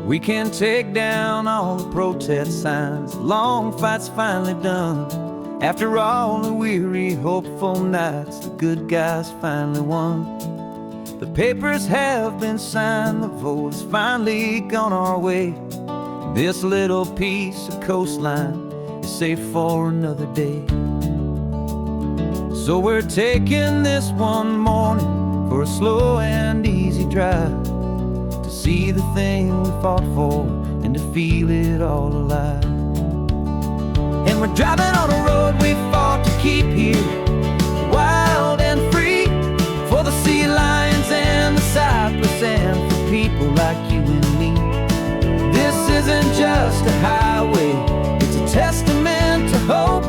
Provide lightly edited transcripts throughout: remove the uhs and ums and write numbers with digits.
We can take down all the protest signs. Long fight's finally done. After all the weary, hopeful nights, the good guys finally won. The papers have been signed, the vote has finally gone our way. This little piece of coastline is safe for another day. So we're taking this one morning for a slow and easy drive, to see the thing we fought for and to feel it all alive. And we're driving on a road we fought to keep here, wild and free, for the sea lions and the cypress and for people like you and me. This isn't just a highway, it's a testament to hope,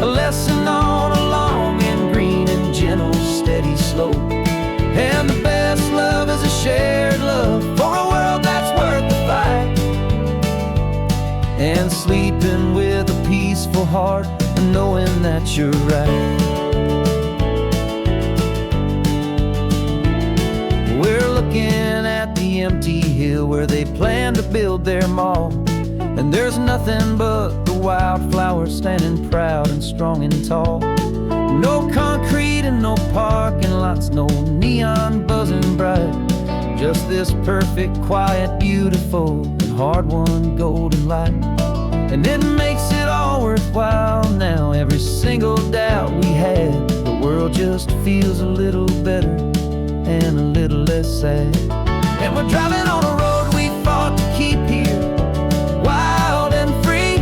a lesson on a long and green and gentle steady slope. And the best love is a shared love for a world that's worth the fight, and sleeping with a peaceful heart and knowing that you're right. We're looking at the empty hill where they plan to build their mall, and there's nothing but the wildflowers standing proud and strong and tall. No concrete and no parking lots, no neon buzzing bright, just this perfect, quiet, beautiful, and hard-won golden light. And it makes it all worthwhile now, every single doubt we had. The world just feels a little better and a little less sad. And we're driving on a road we fought to keep here, wild and free,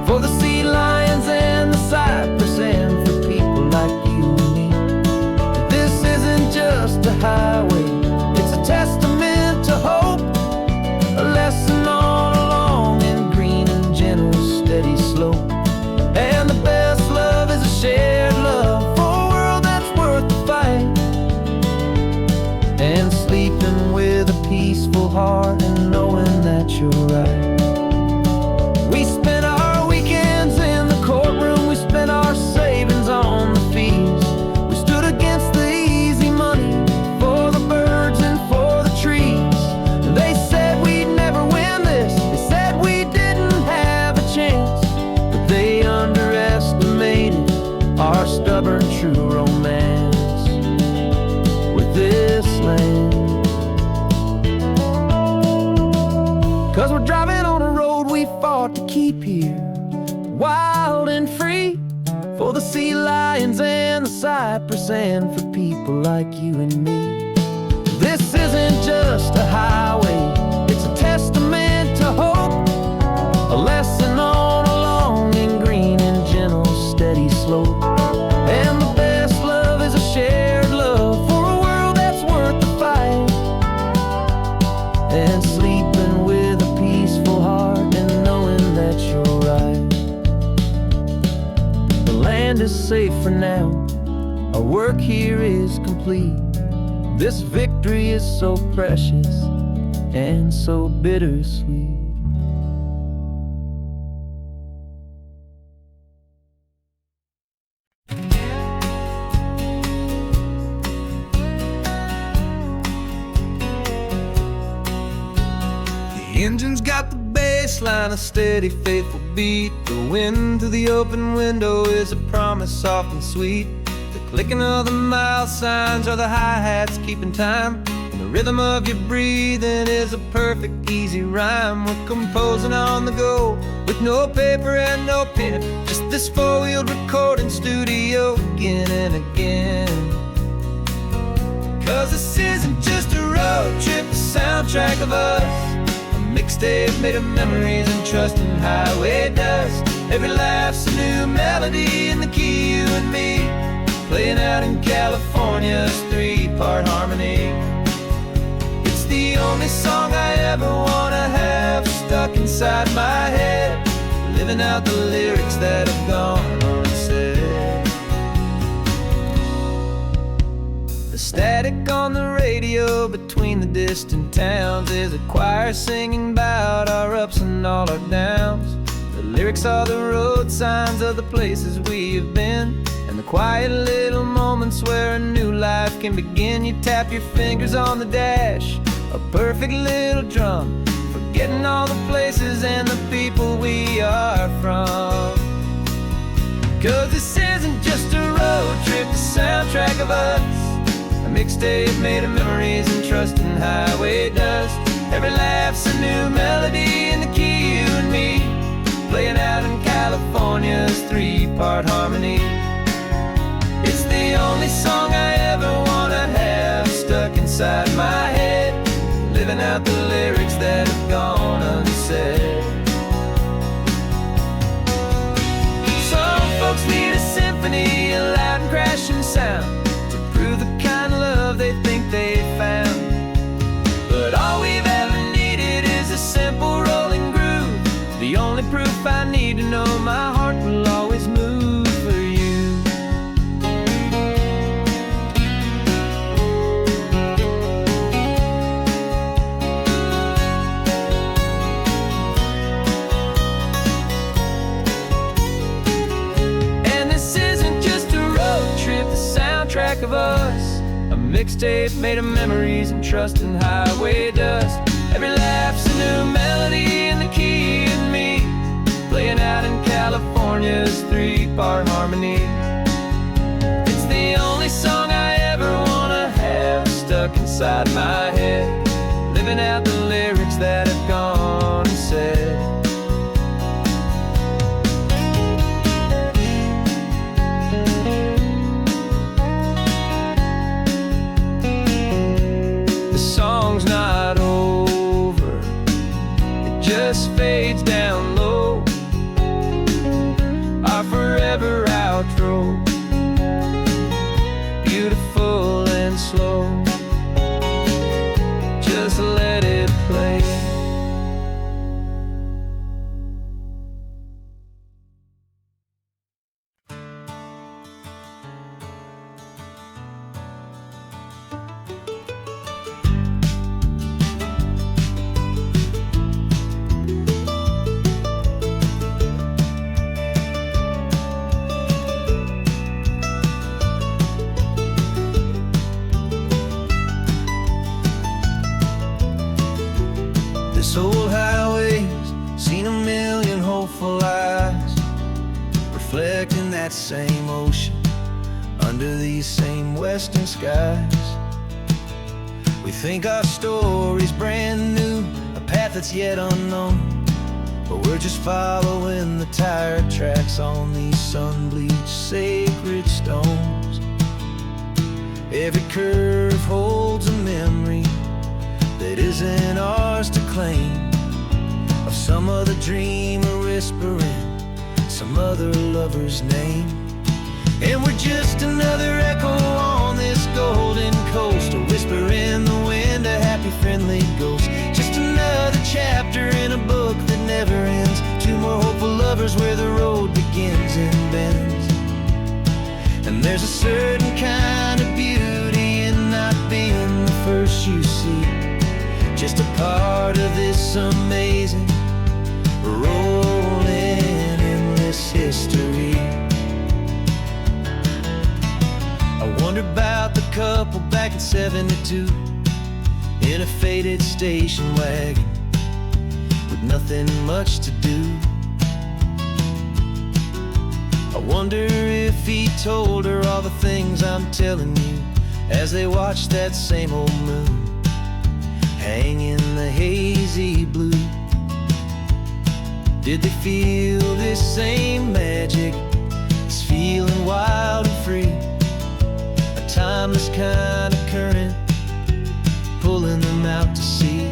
for the sea lions and the cypress and for people like you and me. This isn't just a highway, it's a testament to hope, a lesson on a long and green and gentle steady slope. And the best love is a shared love for a world that's worth the fight, and sleeping with a peaceful heart and knowing that you're right. We spent our weekends in the courtroom, we spent our savings on the fees. We stood against the easy money for the birds and for the trees. They said we'd never win this, they said we didn't have a chance, but they underestimated our stubborn true romance with this land. 'Cause we're driving on a road we fought to keep here, wild and free, for the sea lions and the cypress and for people like you and me. This isn't just a highway, it's a testament to hope, a lesson on a long and green and gentle steady slope. And the best love is a shared love for a world that's worth the fight, and sleeping with a peaceful heart and knowing that you're right. The land is safe for now, our work here is complete. This victory is so precious and so bittersweet. The engine's got the bass line, a steady, faithful beat. The wind through the open window is a promise soft and sweet. The clicking of the mile signs are the hi-hats keeping time, and the rhythm of your breathing is a perfect, easy rhyme. We're composing on the go with no paper and no pen, just this four-wheeled recording studio again and again. 'Cause this isn't just a road trip, the soundtrack of us, mixtape made of memories and trust in highway dust. Every laugh's a new melody in the key, you and me, playing out in California's three-part harmony. It's the only song I ever wanna have stuck inside my head, living out the lyrics that have gone unsaid. The static on the radio between the distant towns is a choir singing about our ups and all our downs. The lyrics are the road signs of the places we have been, and the quiet little moments where a new life can begin. You tap your fingers on the dash, a perfect little drum for forgetting all the places and the people we are from. 'Cause this isn't just a road trip, the soundtrack of us, a mixtape made of memories and trust in highway dust. Every laugh's a new melody in the key, you and me, playing out in California's 3-part harmony. It's the only song I ever wanna have stuck inside my head, living out the lyrics that have gone unsaid. Some folks need a symphony, a loud and crashing sound, to prove the kind of love they think they found. But all we've ever needed is a simple rolling groove, the only proof I need to know my heart will always move for you. And this isn't just a road trip, the soundtrack of us, a mixtape made of memories and trust in highway dust. Every laugh's a new melody in the key and me, playing out in California's 3-part harmony. It's the only song I ever wanna have stuck inside my head, living out the lyrics that have gone unsaid. The song's not over, it just fades down low, our forever outro, beautiful and slow. Just let it play. This old highway's seen a million hopeful eyes, reflecting that same ocean under these same western skies. We think our story's brand new, a path that's yet unknown, but we're just following the tire tracks on these sun-bleached sacred stones. Every curve holds a memory that isn't ours to claim, of some other dreamer whispering some other lover's name. And we're just another echo on this golden coast, a whisper in the wind, a happy friendly ghost. Just another chapter in a book that never ends, 2 more hopeful lovers where the road begins and bends. And there's a certain kind of beauty in not being the first you see, just a part of this amazing, rolling, endless history. I wonder about the couple back in '72, in a faded station wagon with nothing much to do. I wonder if he told her all the things I'm telling you, as they watched that same old moon hang in the hazy blue. Did they feel this same magic, this feeling wild and free, a timeless kind of current pulling them out to sea?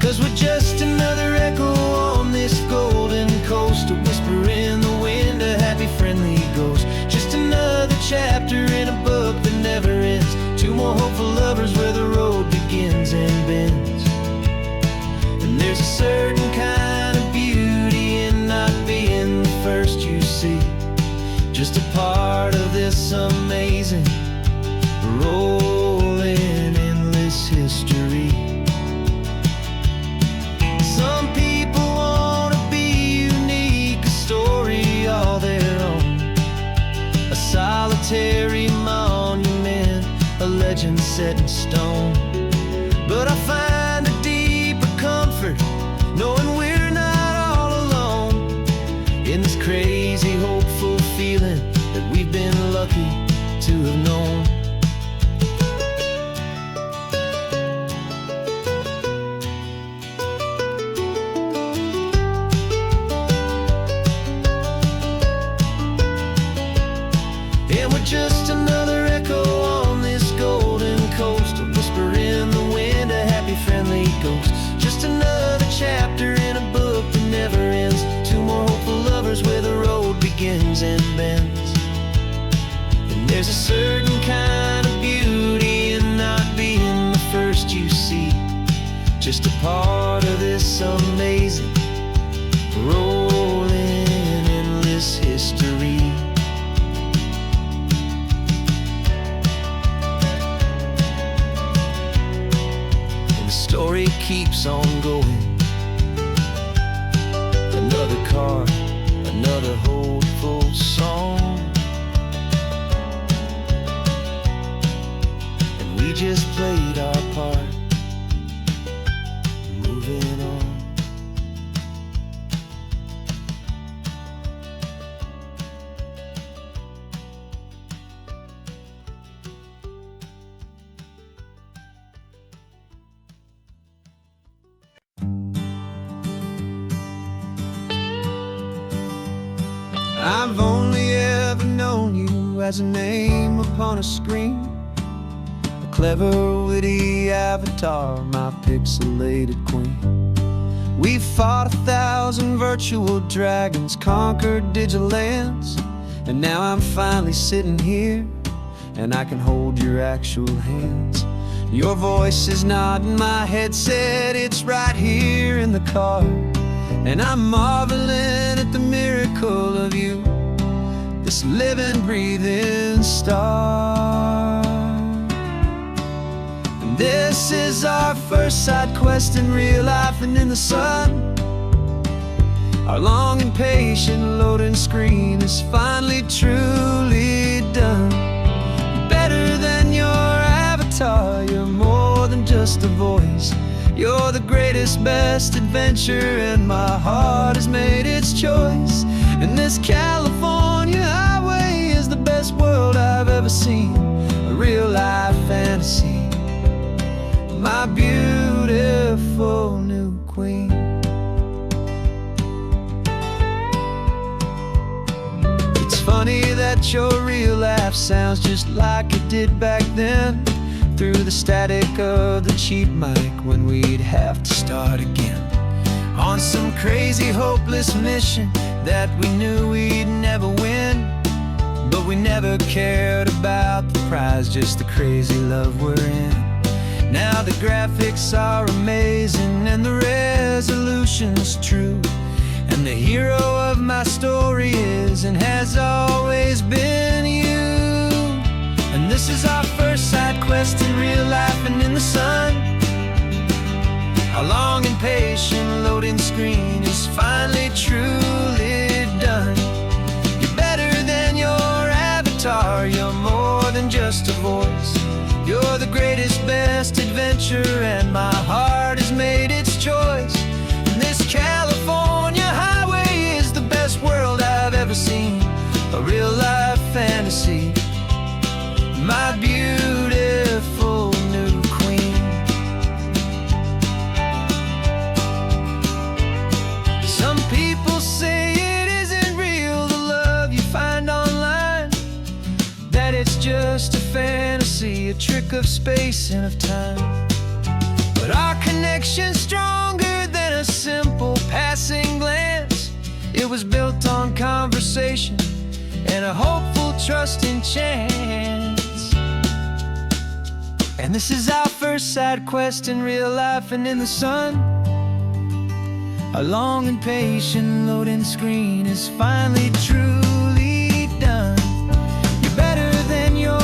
'Cause we're just another echo on this golden coast, a whisper in the wind, a happy friendly ghost. Just another chapter in a book that never ends, 2 more hopeful lovers where the road begins and bends. And there's a certain kind of beauty in not being the first you see, just a part of this amazing, rolling, endless history. Some people wanna be unique, a story all their own, a solitary monument, a legend set in stone. But I find a deeper comfort crazy, hopeful feeling that we've been lucky to have known. And we're just another echo on this golden coast, a whisper in the wind, a happy, friendly ghost. Just another chapter in a book that never ends. Two more hopeful lovers where the road begins and bends. And there's a certain kind of beauty in not being the first you see, just a part of this amazing, rolling, endless history. Story keeps on going. Another card, another hopeful song, and we just played our part, moving on. I've only ever known you as a name upon a screen, a clever, witty avatar, my pixelated queen. We fought 1,000 virtual dragons, conquered digital lands, and now I'm finally sitting here, and I can hold your actual hands. Your voice is not in my headset, it's right here in the car, and I'm marveling at the miracle of you, this living, breathing star. And this is our first side quest in real life and in the sun. Our long and patient loading screen is finally truly done. You're better than your avatar, you're more than just a voice. You're the greatest, best adventure, and my heart has made its choice. And this California highway is the best world I've ever seen, a real-life fantasy, my beautiful new queen. It's funny that your real life sounds just like it did back then, through the static of the cheap mic when we'd have to start again, on some crazy, hopeless mission that we knew we'd never win. But we never cared about the prize, just the crazy love we're in. Now the graphics are amazing and the resolution's true, and the hero of my story is and has always been you. And this is our first side quest in real life and in the sun. Our long and patient loading screen is finally truly done. You're better than your avatar, you're more than just a voice. You're the greatest, best adventure, and my heart has made its choice. And this California highway is the best world I've ever seen, a real-life fantasy, my beautiful new queen. Some people say it isn't real, the love you find online, that it's just a fantasy, a trick of space and of time. But our connection's stronger than a simple passing glance. It was built on conversation and a hopeful, trusting chance. And this is our first side quest in real life and in the sun. Our long and patient loading screen is finally truly done. You're better than your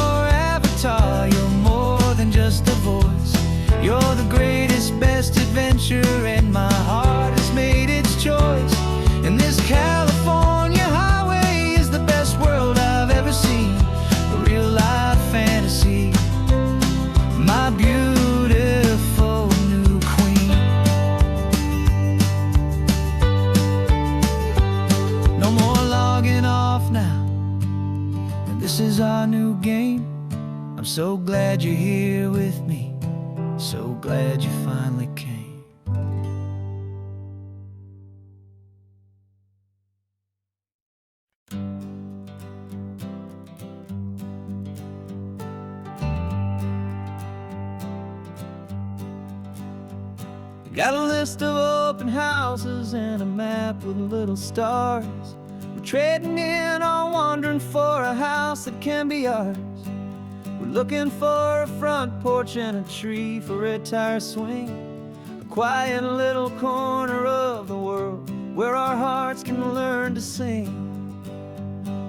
avatar, you're more than just a voice. You're the greatest, best adventure, and my heart has made its choice. And this California highway is the best world I've ever seen, a real-life fantasy, my beautiful new queen. No more law This is our new game. I'm so glad you're here with me. So glad you finally came. Got a list of open houses and a map with little stars. We're trading in or wandering for a house that can be ours. We're looking for a front porch and a tree for a tire swing. A quiet little corner of the world where our hearts can learn to sing.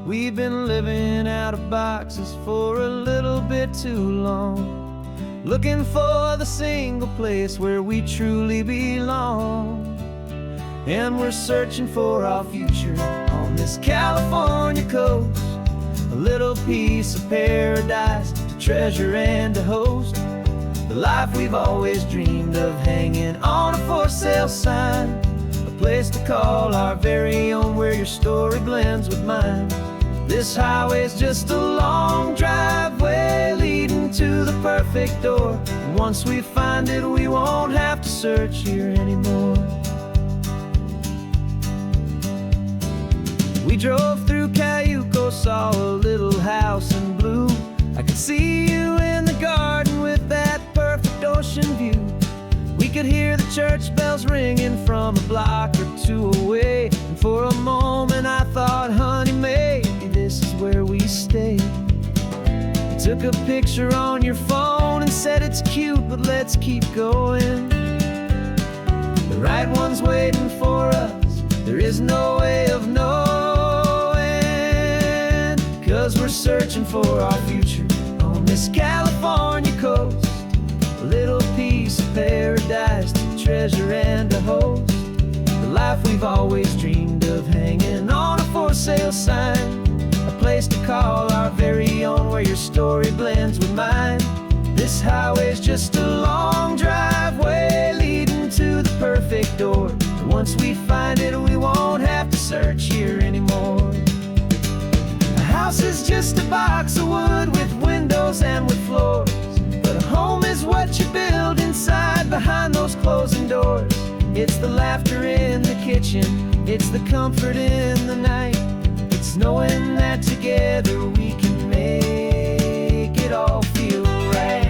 We've been living out of boxes for a little bit too long, looking for the single place where we truly belong. And we're searching for our future on this California coast, a little piece of paradise to treasure and to host. The life we've always dreamed of, hanging on a for sale sign, a place to call our very own, where your story blends with mine. This highway's just a long driveway leading to the perfect door, and once we find it, we won't have to search here anymore. We drove through Cayuco, saw a little house in blue. I could see you in the garden with that perfect ocean view. We could hear the church bells ringing from a block or two away, and for a moment I thought, honey, maybe this is where we stay. You took a picture on your phone and said it's cute, but let's keep going. The right one's waiting for us, there is no way of knowing, 'cause we're searching for our future on this California coast, a little piece of paradise to treasure and to host. The life we've always dreamed of, hanging on a for sale sign, a place to call our very own, where your story blends with mine. This highway's just a long driveway leading to the perfect door, and once we find it, we won't have to search here anymore. A house is just a box of wood with windows and with floors, but a home is what you build inside behind those closing doors. It's the laughter in the kitchen, it's the comfort in the night, it's knowing that together we can make it all feel right.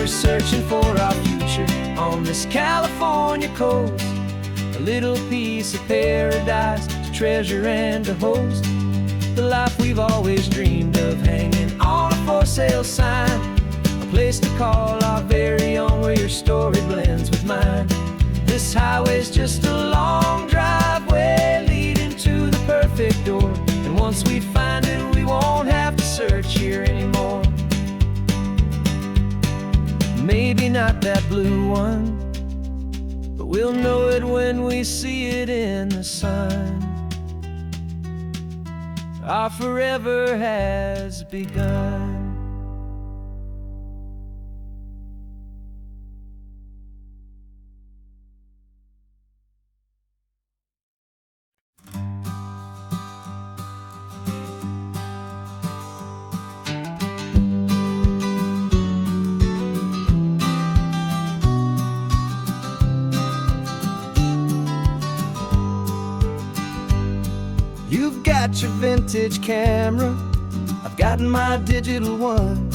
Searching for our future on this California coast, a little piece of paradise to treasure and to host. The life we've always dreamed of, hanging on a for sale sign, a place to call our very own, where your story blends with mine. This highway's just a long driveway leading to the perfect door, and once we find it, we won't have to search here anymore. Maybe not that blue one, but we'll know it when we see it in the sun. Our forever has begun. You've got your vintage camera, I've got my digital one.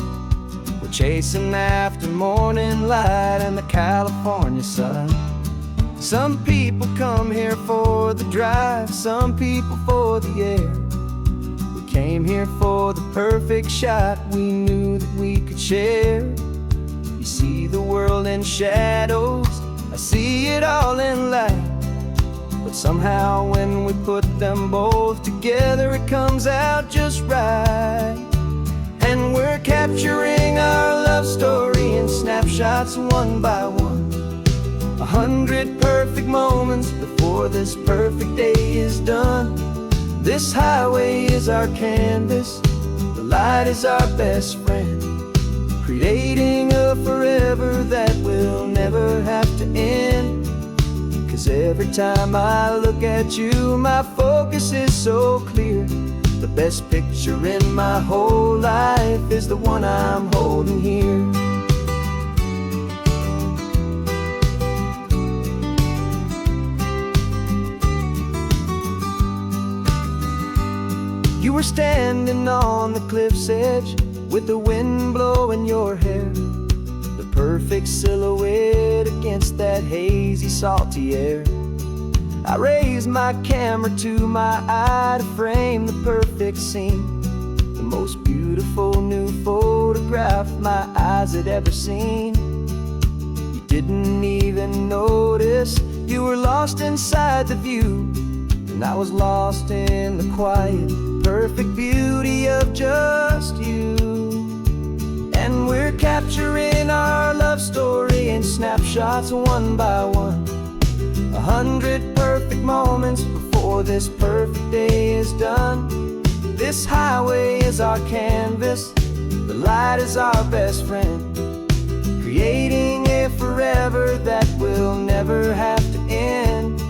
We're chasing after morning light and the California sun. Some people come here for the drive, some people for the air. We came here for the perfect shot we knew that we could share. You see the world in shadows, I see it all in light. But somehow when we put them both together, it comes out just right. And we're capturing our love snapshots one by one. 100 perfect moments before this perfect day is done. This highway is our canvas, the light is our best friend, creating a forever that will never have to end. 'Cause every time I look at you, my focus is so clear. The best picture in my whole life is the one I'm holding here. You were standing on the cliff's edge with the wind blowing your hair, the perfect silhouette against that hazy, salty air. I raised my camera to my eye to frame the perfect scene, the most beautiful new photograph my eyes had ever seen. You didn't even notice you were lost inside the view, and I was lost in the quiet, perfect beauty of just you. And we're capturing our love story in snapshots one by one. 100 perfect moments before this perfect day is done. This highway is our canvas, the light is our best friend, creating a forever that will never have to end.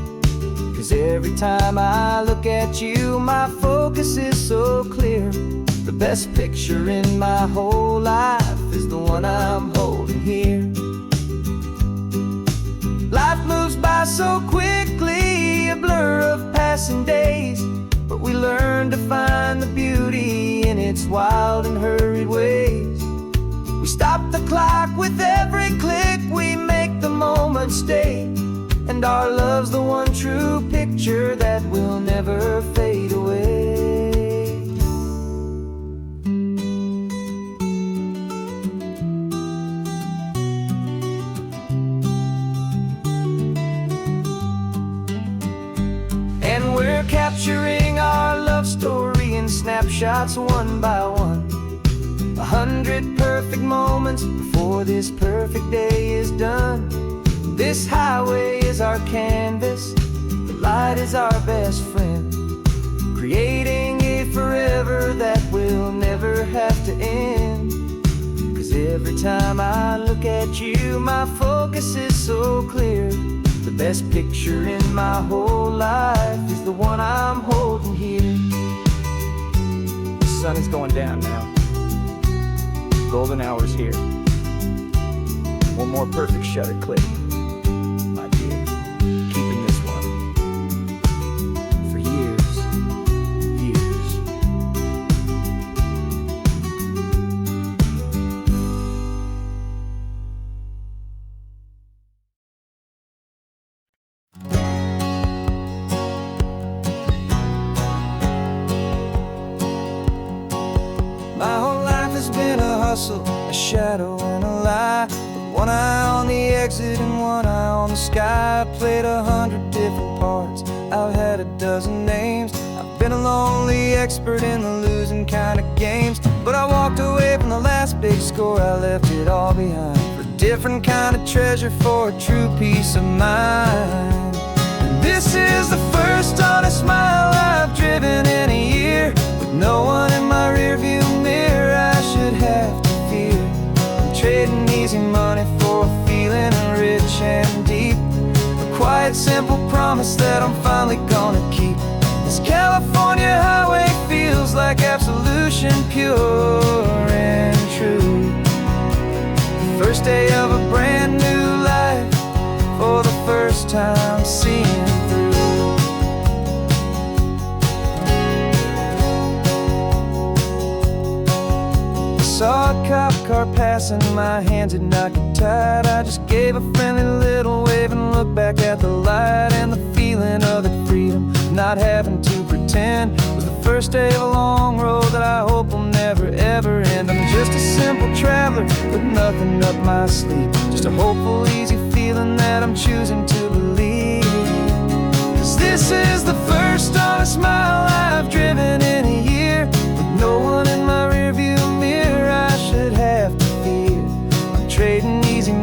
'Cause every time I look at you, my focus is so clear. The best picture in my whole life is the one I'm holding here. Life moves by so quickly, a blur of passing days, but we learn to find the beauty in its wild and hurried ways. We stop the clock with every click, we make the moment stay, and our love's the one true picture that will never fade away. And we're capturing our love story in snapshots one by one. 100 perfect moments before this perfect day is done. This highway is our canvas, the light is our best friend, creating a forever that will never have to end. 'Cause every time I look at you, my focus is so clear. The best picture in my whole life is the one I'm holding here. The sun is going down now. Golden hour's here. One more perfect shutter click. Keeping this one for years, years. My whole life has been a hustle, a shadow and a lie. One eye on the exit and one eye on the sky. I played 100 different parts, I've had a dozen names. I've been a lonely expert in the losing kind of games, but I walked away from the last big score, I left it all behind for a different kind of treasure, for a true peace of mind. And this is the first honest mile I've driven in a year, with no one in my rearview mirror I should have to fear. I'm trading easy money for a feeling rich and deep, a quiet, simple promise that I'm finally gonna keep. This California highway feels like absolution, pure and true. The first day of a brand new life, for the first time seeing through. Saw a cop car passing, my hands had not got tied. I just gave a friendly little wave and looked back at the light, and the feeling of the freedom, not having to pretend, was the first day of a long road that I hope will never ever end. I'm just a simple traveler with nothing up my sleeve, just a hopeful, easy feeling that I'm choosing to believe. 'Cause this is the first honest mile I've driven in a year, with no one in my rearview mirror I should have to fear. I'm trading easy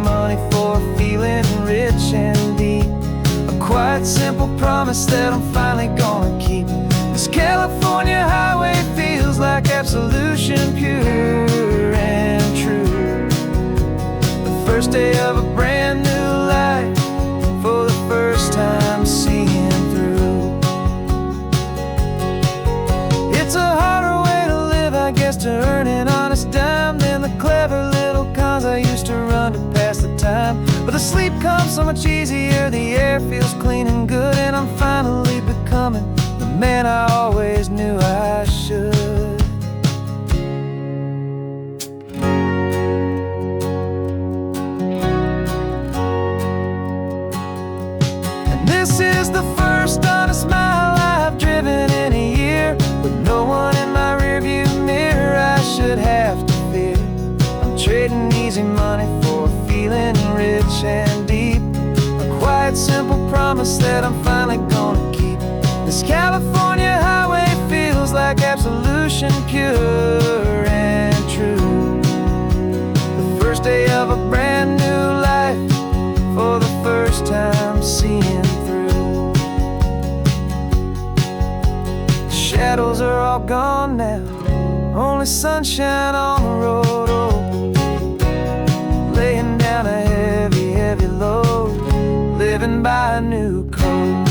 becomes so much easier. The air feels clean and good, and I'm finally becoming the man I always knew I should. And this is the first honest mile I've driven in a year, with no one in my rearview mirror I should have to fear. I'm trading easy money for a feeling rich and deep, a quiet, simple promise that I'm finally gonna keep. This California highway feels like absolution, pure and true. The first day of a brand new life, for the first time seeing through. The shadows are all gone now, only sunshine on the road. Oh, laying down a heavy, heavy load, living by a new code.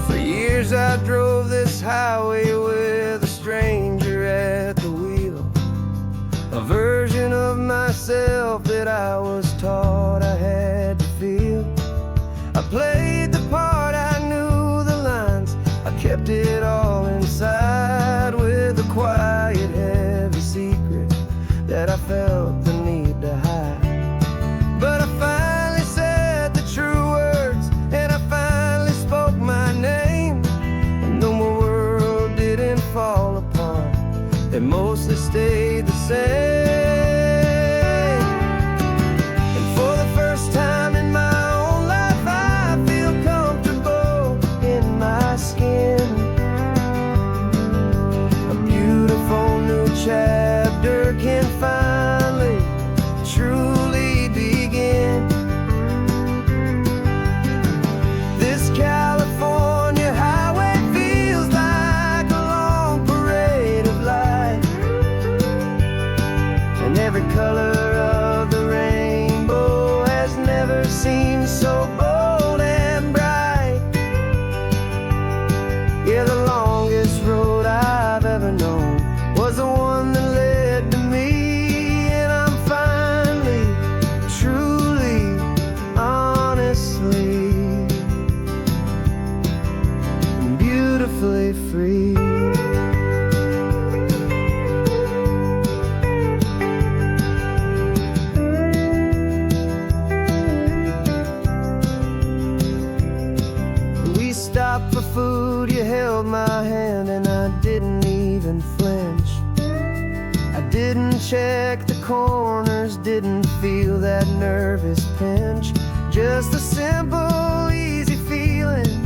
For years I drove this highway with a stranger at the wheel, a version of myself that I was taught I had to feel. I played the part, I knew the lines, I kept it all inside, with a quiet, heavy secret that I felt the need to hide. But I finally said the true words, and I finally spoke my name, and though my world didn't fall apart, it mostly stayed the same. And for the first time in my own life, I feel comfortable in my skin. A beautiful new chapter can finally truly begin. This California highway feels like a long parade of light, and every color of the rainbow has never seemed so bold and bright. Yeah, the longest road I've ever known was the one that led to me, and I'm finally, truly, honestly, beautifully free. We stopped for food, you held my hand, and I didn't even flinch. I didn't check the corners, didn't feel that nervous pinch. Just a simple, easy feeling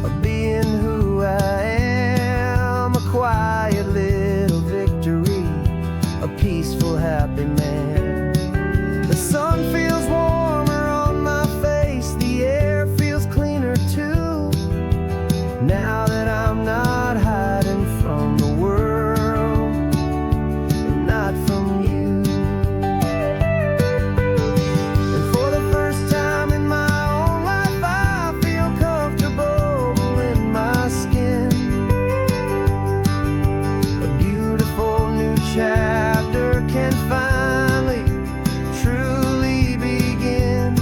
of being who I am. A quiet little victory, a peaceful, happy man. The sun feels warmer on my face, the air feels cleaner too, now that I'm not hiding from the world, and not from you. And for the first time in my own life, I feel comfortable in my skin. A beautiful new chapter can finally truly begin.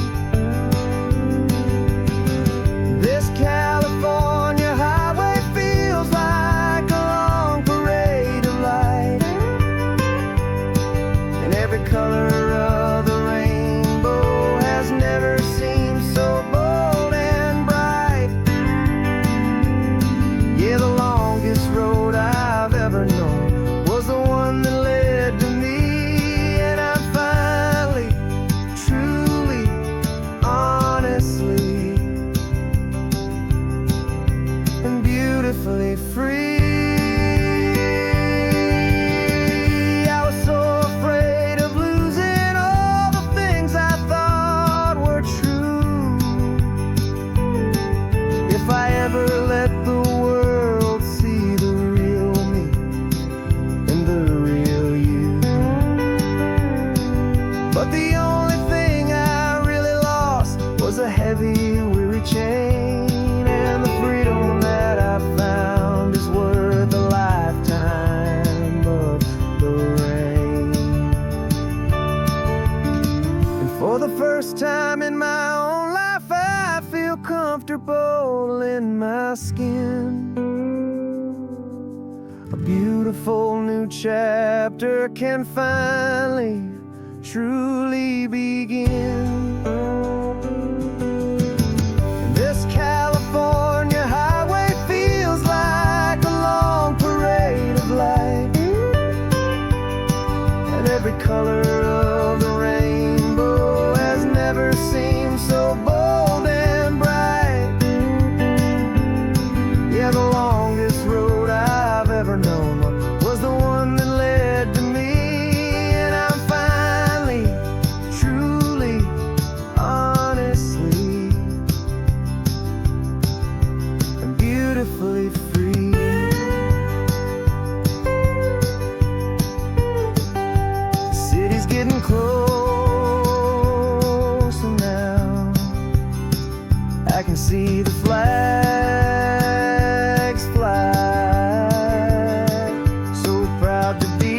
This California highway feels like a long parade of light, and every color of the rainbow has never seemed so bold and bright. Yeah, the longest road I've ever known was the one that led to me, and I'm finally, truly, honestly, and beautifully free. in my skin. A beautiful new chapter can finally, truly begin. This California highway feels like a long parade of light, and every color of the rainbow has never seemed so bold and bright. Yeah, the longest road I've ever known was the one that led to me, and I'm finally, truly, honestly, and beautifully free. The city's getting closer now. I can see the flags fly. So proud to be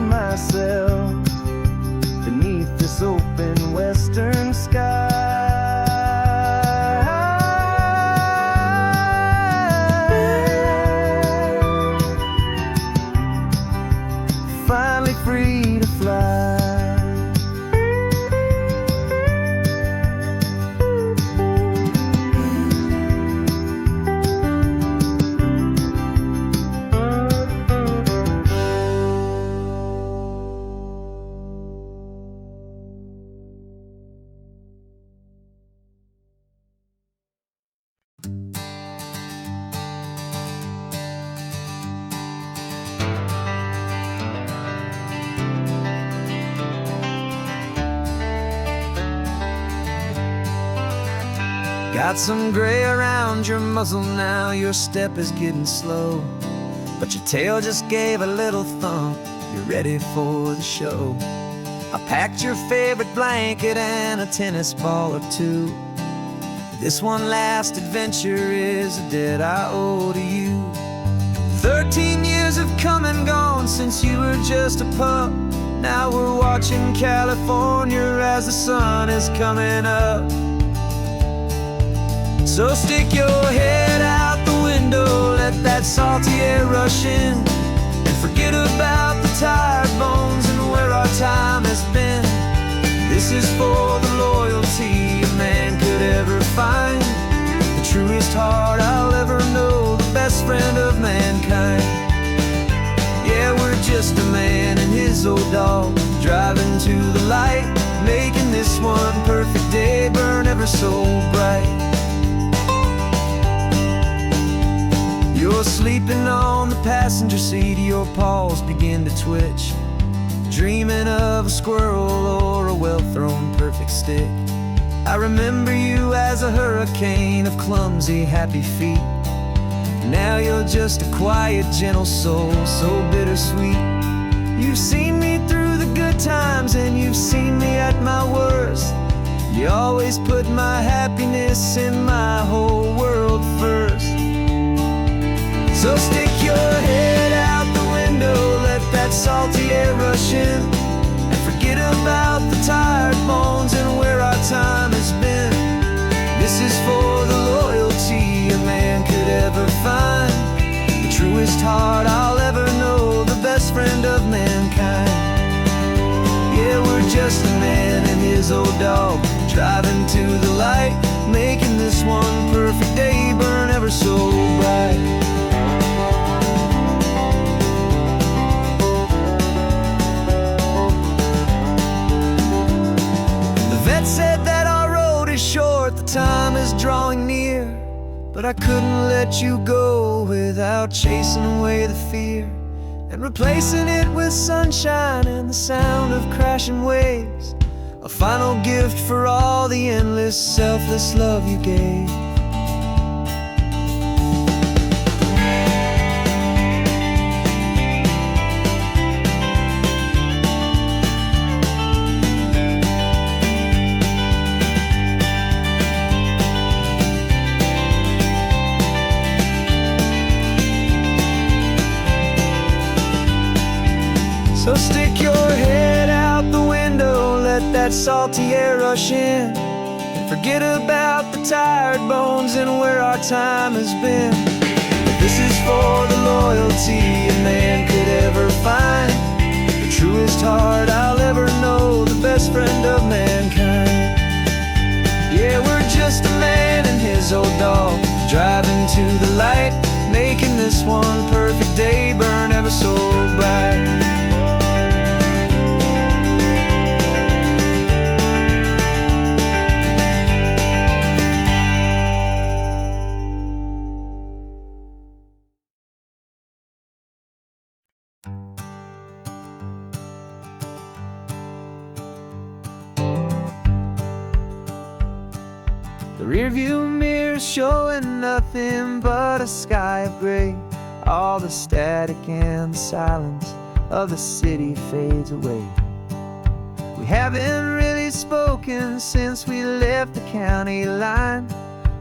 myself beneath this open western sky. Finally free to fly. Got some gray around your muzzle now, your step is getting slow, but your tail just gave a little thump, you're ready for the show. I packed your favorite blanket and a tennis ball or two. This one last adventure is a debt I owe to you. 13 years have come and gone since you were just a pup. Now we're watching California as the sun is coming up. So stick your head out the window, let that salty air rush in, and forget about the tired bones and where our time has been. This is for the loyalty a man could ever find, the truest heart I'll ever know, the best friend of mankind. Yeah, we're just a man and his old dog, driving to the light, making this one perfect day burn ever so bright. You're sleeping on the passenger seat, your paws begin to twitch, dreaming of a squirrel or a well-thrown perfect stick. I remember you as a hurricane of clumsy, happy feet. Now you're just a quiet, gentle soul, so bittersweet. You've seen me through the good times and you've seen me at my worst. You always put my happiness in my whole world first. So stick your head out the window, let that salty air rush in, and forget about the tired bones and where our time has been. This is for the loyalty a man could ever find, the truest heart I'll ever know, the best friend of mankind. Yeah, we're just a man and his old dog, driving to the light, making this one perfect day burn ever so bright. Said that our road is short, the time is drawing near, but I couldn't let you go without chasing away the fear and replacing it with sunshine and the sound of crashing waves, a final gift for all the endless, selfless love you gave. So stick your head out the window, let that salty air rush in, and Forget about the tired bones and where our time has been. This is for the loyalty a man could ever find, the truest heart I'll ever know, the best friend of mankind. Yeah, we're just a man and his old dog, driving to the light, making this one perfect day burn ever so bright. The rearview mirror showing nothing but a sky of gray. All the static and the silence of the city fades away. We haven't really spoken since we left the county line,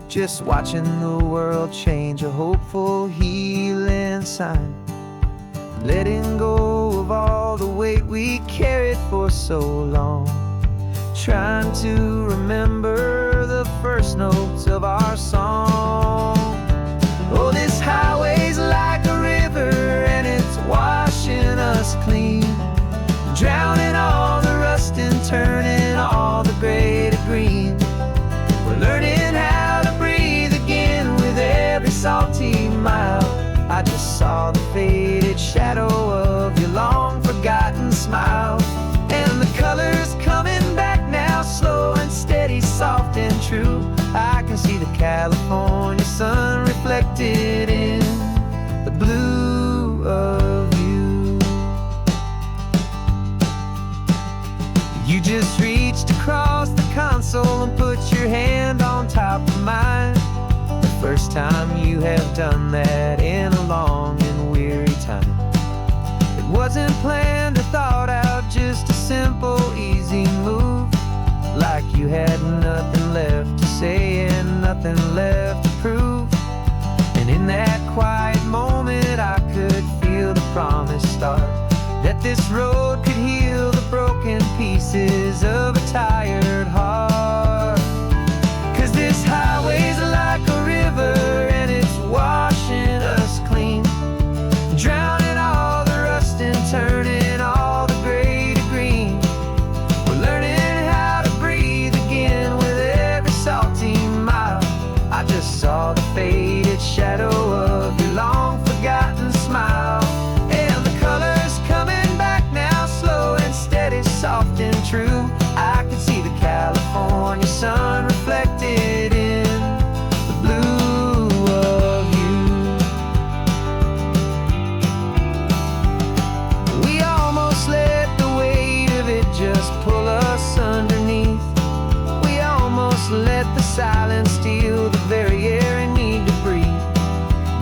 just watching the world change, a hopeful healing sign. Letting go of all the weight we carried for so long, trying to remember the first notes of our song. Oh, this highway's like a river and it's washing us clean, drowning all the rust and turning all the gray to green. We're learning how to breathe again with every salty mile. I just saw the faded shadow of your long forgotten smile, and the colors coming back now, slow and steady, soft and true. I can see the California sun reflected in the blue of you. You just reached across the console and put your hand on top of mine, the first time you have done that in a long and weary time. It wasn't planned or thought out, just a simple, easy move, like you had nothing left to say and nothing left to prove. And in that quiet moment I could feel the promise start, that this road could heal the broken pieces of a tired heart. 'Cause this highway's like a river and it's washing us clean, drowning all the rust and turning all the gray to green. We're learning how to breathe again with every salty mile. I just saw the faded shadow of your long forgotten smile, and the colors coming back now, slow and steady, soft and true. I can see the California sun reflected in the blue of you. We almost let the weight of it just pull us underneath. We almost let the silence steal the very air and need to breathe.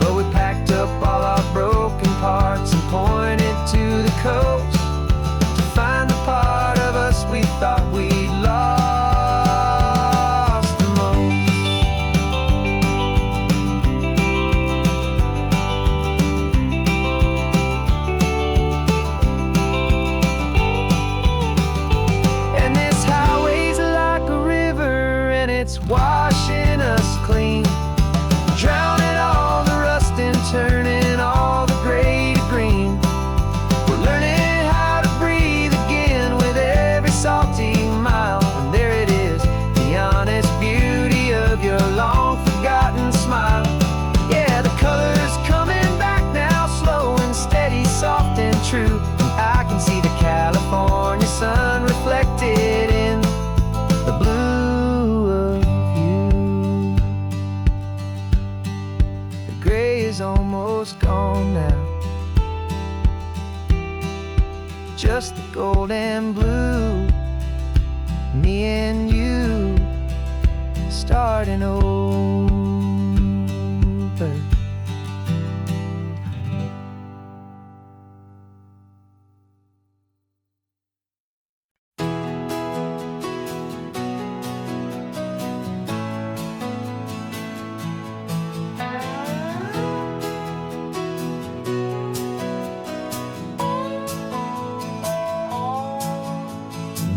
But we packed up all our broken parts and pointed to the coast to find the part of us we thought we'd lost the most. And this highway's like a river and it's washing us clean, drowning all the rust and turning all the gray to green. We're learning how to breathe again with every salty mile, and there it is, the honest beauty of your long forgotten smile. Yeah, the colors coming back now, slow and steady, soft and true. I can see the California sun reflected in the blue of you. The gray is almost gone now, just the gold and blue, me and you starting over.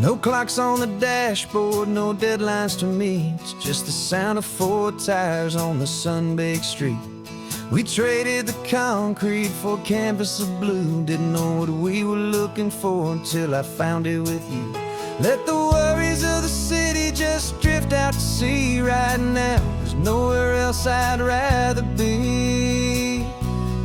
No clocks on the dashboard, no deadlines to me. It's just the sound of 4 tires on the sun-baked street. We traded the concrete for a canvas of blue. Didn't know what we were looking for until I found it with you. Let the worries of the city just drift out to sea. Right now, there's nowhere else I'd rather be.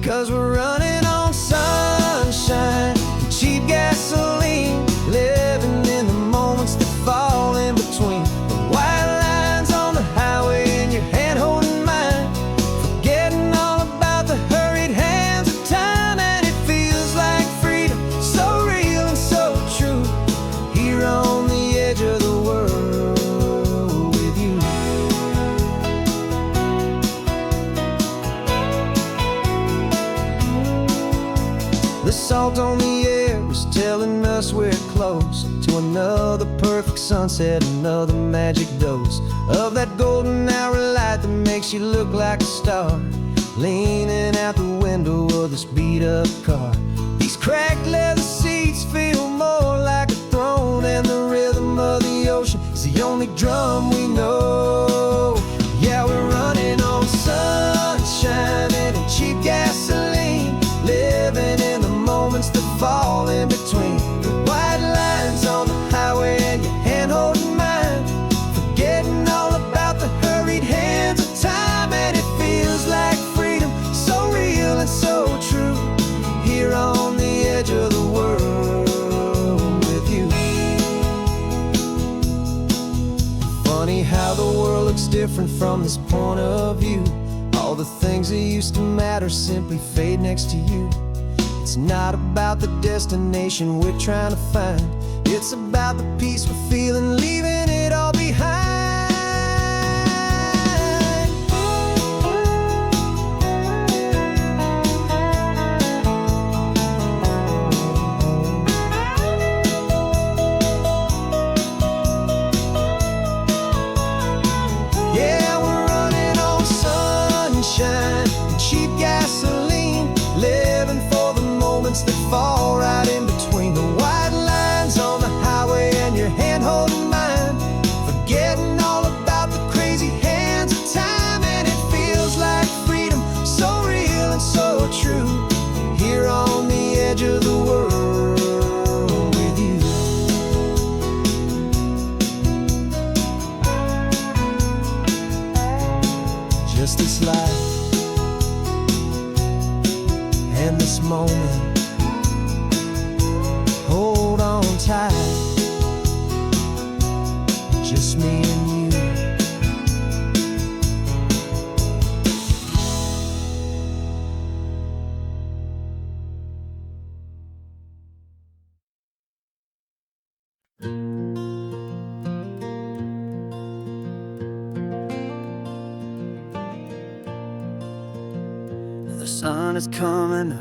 'Cause we're running on sunshine and cheap gasoline, living in the moments that fall in between. The white lines on the highway and your hand holding mine, forgetting all about the hurried hands of time. And it feels like freedom, so real and so true, here on the edge of the world with you. The salt on the air is telling us we're close to another perfect sunset, another magic dose of that golden hour light that makes you look like a star, leaning out the window of this beat-up car. These cracked leather seats feel more like a throne, and the rhythm of the ocean is the only drum we know. Yeah, we're running on sunshine and cheap gasoline, living in the moments that fall in between. The white lines on the highway and your hand holding mine, forgetting all about the hurried hands of time. And it feels like freedom, so real and so true, here on the edge of the world with you. Funny how the world looks different from this point of view. All the things that used to matter simply fade next to you. It's not about the destination we're trying to find, it's about the peace we're feeling, leaving it all behind. Yeah, we're running on sunshine and cheap gasoline, living for the moments that fall right in between. The white lines on the highway and your hand holding mine, forgetting all about the crazy hands of time. And it feels like freedom, so real and so true, here on the edge of the world with you. Just this life and this moment, hold on tight, just me and you. The sun is coming up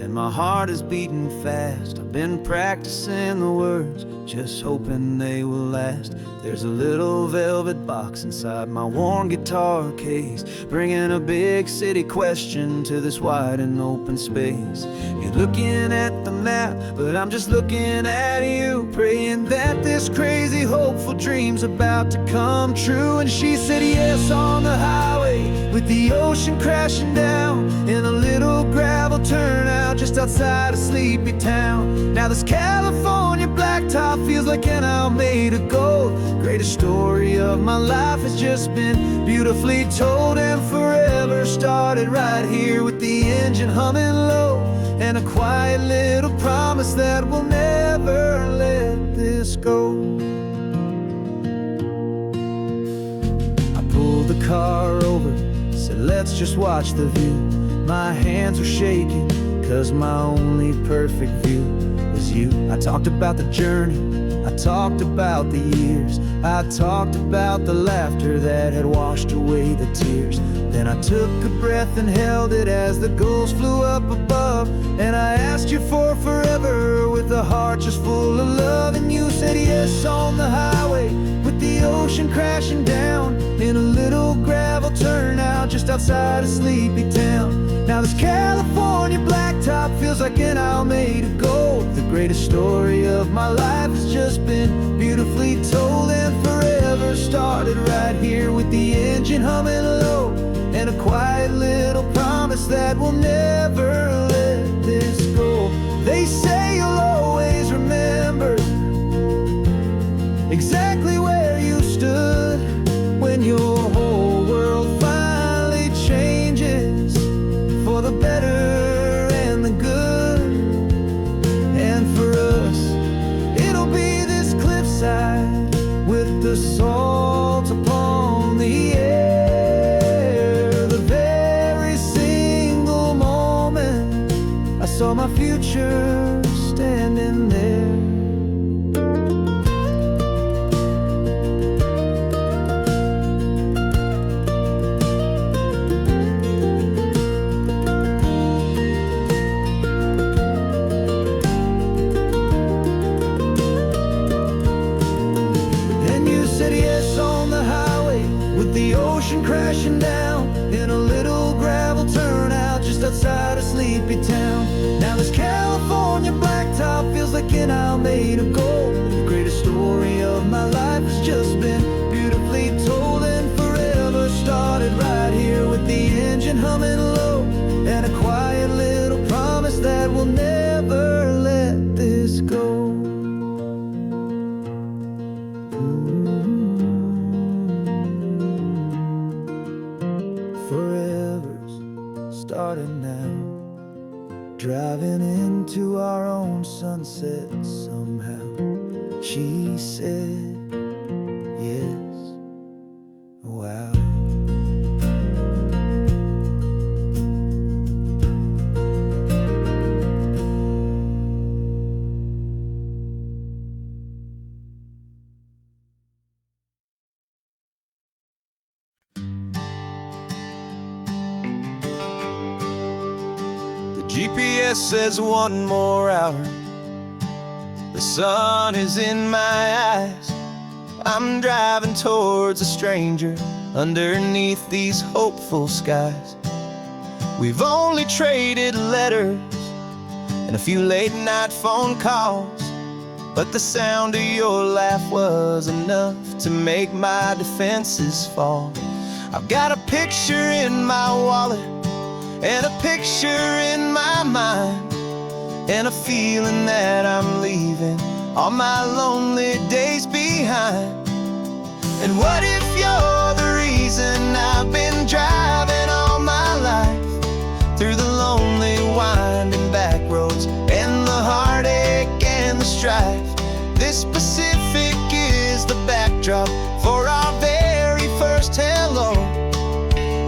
and my heart is beating fast. I've been practicing the words, just hoping they will last. There's a little velvet box inside my worn guitar case, bringing a big city question to this wide and open space. You're looking at the map, but I'm just looking at you, praying that this crazy hopeful dream's about to come true. And she said yes on the highway, with the ocean crashing down in a little gravel turnout just outside a sleepy town. Now this California blacktop feels like an isle made of gold. Greatest story of my life has just been beautifully told, and forever started right here with the engine humming low, and a quiet little promise that we'll never let this go. I pulled the car over, said let's just watch the view. My hands were shaking, 'cause my only perfect view was you. I talked about the journey, I talked about the years, I talked about the laughter that had washed away the tears. Then I took a breath and held it as the gulls flew up above, and I asked you for forever with a heart just full of love. And you said yes on the highway, with the ocean crashing down in a little gravel turnout just outside a sleepy town. Now Now this California blacktop feels like an owl made of gold. The greatest story of my life has just been beautifully told, and forever started right here with the engine humming low, and a quiet little promise that we'll never let this go. They say you'll always remember exactly where you stood when your whole world finally changes for the better and the good. And for us, it'll be this cliffside with the salt upon the air. The very single moment I saw my future standing there. The ocean crashing down in a little gravel turnout just outside a sleepy town. Now this California blacktop feels like an owl made of gold. The greatest story of my life has just been beautifully told, and forever started right here with the engine humming low, and a quiet little promise that we'll never let this go. Forever's started now, driving into our own sunset somehow. She said, yes, wow. GPS says 1 more hour. The sun is in my eyes. I'm driving towards a stranger underneath these hopeful skies. We've only traded letters and a few late night phone calls, but the sound of your laugh was enough to make my defenses fall. I've got a picture in my wallet and a picture in my mind, and a feeling that I'm leaving all my lonely days behind. And what if you're the reason I've been driving all my life, through the lonely winding back roads and the heartache and the strife? This Pacific is the backdrop for our very first hello,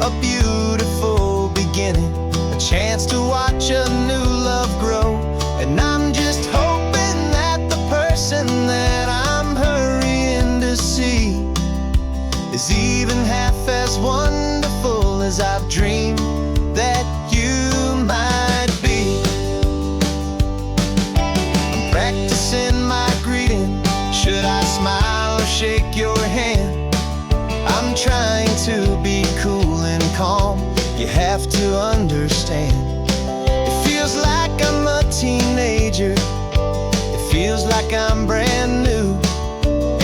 a beautiful beginning, a chance to watch a new love grow. And I'm just hoping that the person that I'm hurrying to see is even half as wonderful as I've dreamed that you might be. I'm practicing my greeting. Should I smile or shake your hand? I'm trying to be cool and calm. You have to understand, it feels like I'm a teenager. It feels like I'm brand new,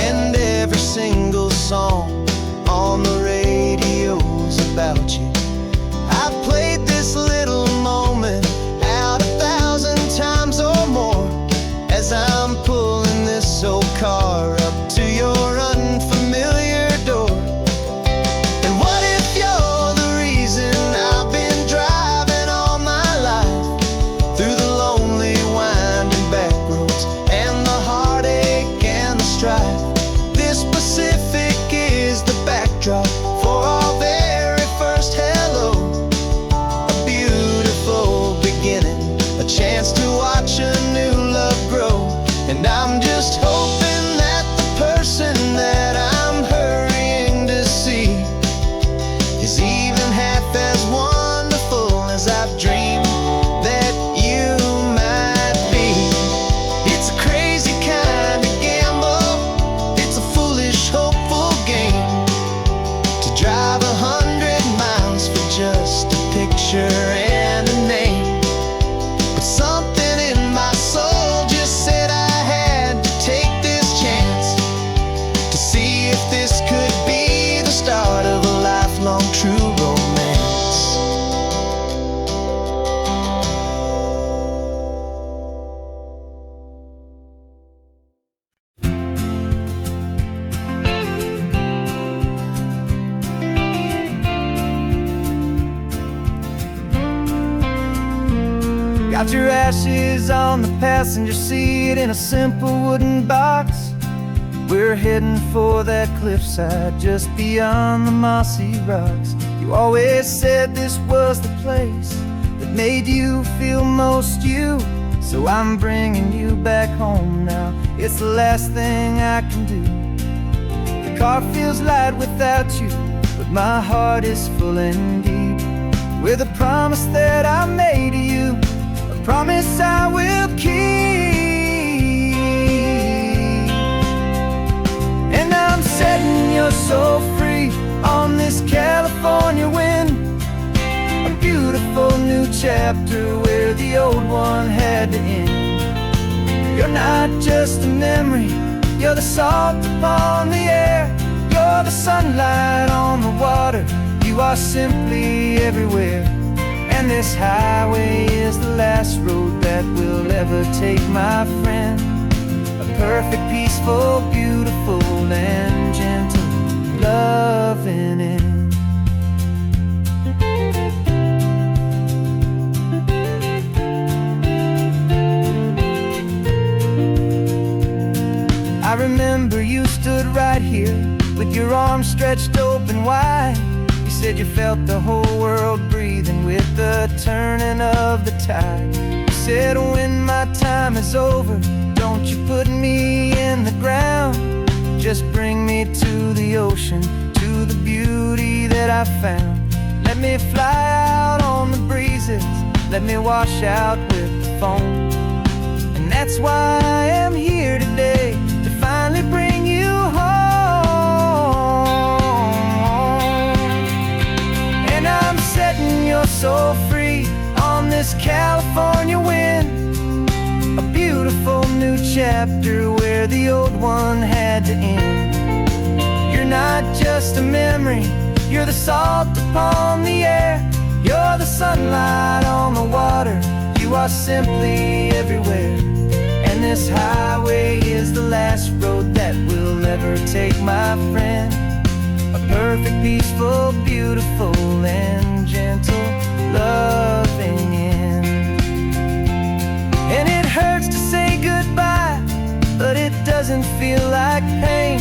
and every single song on the radio's about you. I've played this little moment out 1,000 times or more as I'm pulling this old car up to your unfamiliar door. And what if you're the reason I've been driving all my life, through the lonely winding back roads and the heartache and the strife? This Pacific is the backdrop for our very first hello, romance. Got your ashes on the passenger seat in a simple wooden box. We're heading for that cliffside just beyond the mossy rocks. You always said this was the place that made you feel most you. So I'm bringing you back home now. It's the last thing I can do. The car feels light without you, but my heart is full and deep with a promise that I made to you, a promise I will keep. And I'm setting your soul free on this California wind, a beautiful new chapter where the old one had to end. You're not just a memory, you're the salt upon the air, you're the sunlight on the water, you are simply everywhere. And this highway is the last road that we'll ever take, my friend. A perfect, peaceful, beautiful, and gentle loving end. I remember you stood right here with your arms stretched open wide. You said you felt the whole world breathing with the turning of the tide. You said when my time is over, don't you put me in the ground, just bring me to the ocean, to the beauty that I found. Let me fly out on the breezes, let me wash out with the foam. And that's why I am here today, to finally bring you home. And I'm setting your soul free on this California wind, a beautiful new chapter where the old one had to end. You're not just a memory, you're the salt upon the air, you're the sunlight on the water, you are simply everywhere. And this highway is the last road that we'll ever take, my friend. A perfect, peaceful, beautiful, and gentle loving end. And it hurts to say goodbye, but it doesn't feel like pain.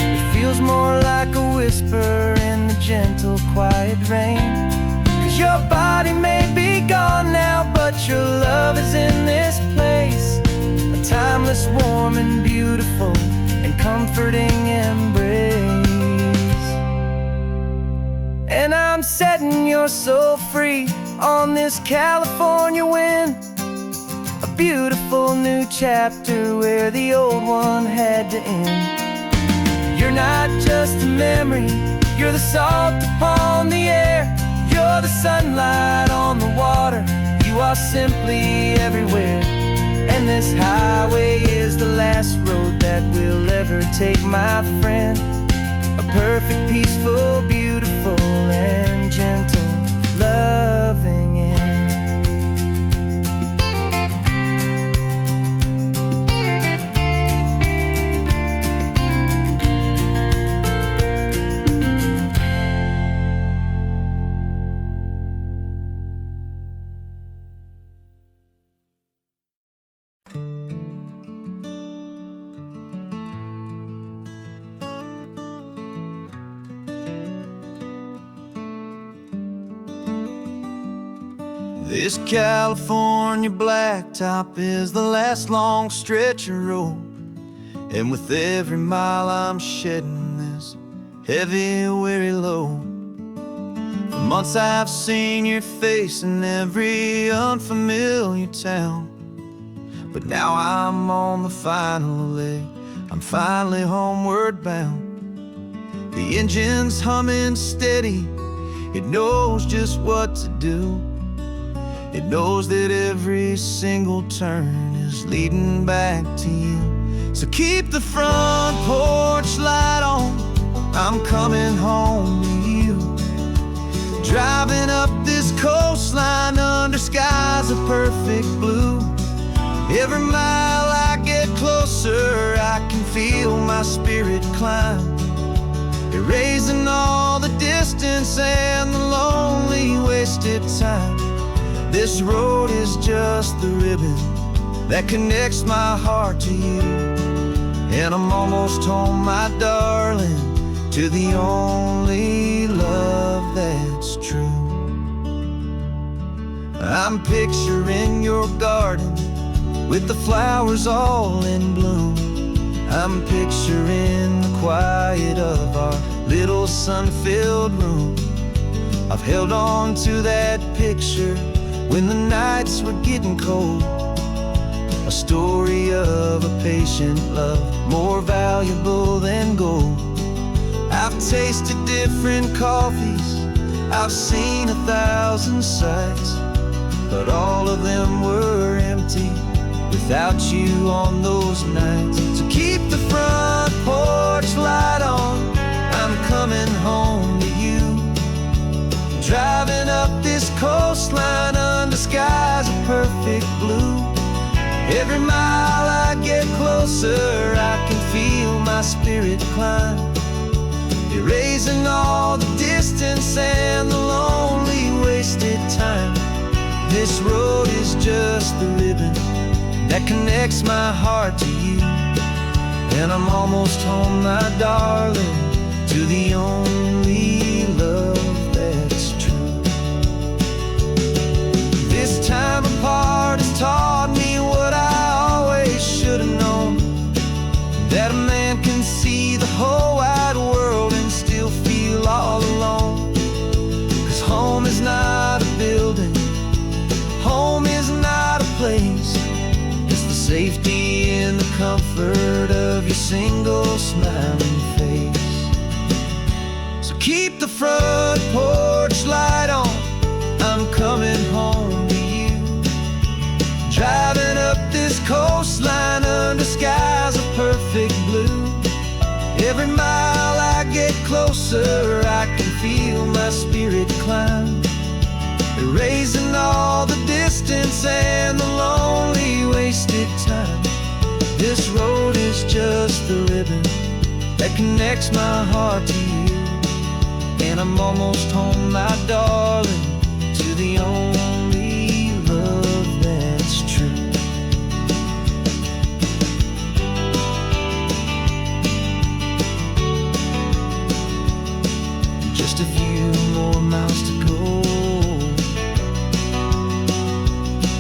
It feels more like a whisper in the gentle, quiet rain. 'Cause your body may be gone now, but your love is in this place, a timeless, warm, and beautiful, and comforting embrace. And I'm setting your soul free on this California wind, a beautiful new chapter where the old one had to end. You're not just a memory, you're the salt upon the air, you're the sunlight on the water, you are simply everywhere. And this highway is the last road that we'll ever take, my friend. A perfect, peaceful, beautiful, and gentle loving end. This California blacktop is the last long stretch of road, and with every mile I'm shedding this heavy, weary load. For months I've seen your face in every unfamiliar town, but now I'm on the final leg, I'm finally homeward bound. The engine's humming steady, it knows just what to do. It knows that every single turn is leading back to you. So keep the front porch light on, I'm coming home to you. Driving up this coastline under skies of perfect blue. Every mile I get closer, I can feel my spirit climb, erasing all the distance and the lonely wasted time. This road is just the ribbon that connects my heart to you, and I'm almost home, my darling, to the only love that's true. I'm picturing your garden with the flowers all in bloom. I'm picturing the quiet of our little sun-filled room. I've held on to that picture when the nights were getting cold. A story of a patient love, more valuable than gold. I've tasted different coffees, I've seen 1,000 sights, but all of them were empty without you on those nights. So keep the front porch light on, I'm coming home to you. Driving up this coastline under skies of perfect blue. Every mile I get closer, I can feel my spirit climb, erasing all the distance and the lonely wasted time. This road is just the ribbon that connects my heart to you, and I'm almost home, my darling, to the only love that's true. This time apart has taught me what I always should have known, that a man can see the whole wide world and still feel all alone. 'Cause home is not a building, home is not a place, it's the safety and the comfort of your single smiling face. So keep the front porch light on, I'm coming home to you. Driving up this coastline under skies of perfect blue. Every mile I get closer, I can feel my spirit climb, erasing all the distance and the lonely wasted time. This road is just the ribbon that connects my heart to you, and I'm almost home, my darling, to the only love that's true. Just a few more miles to go,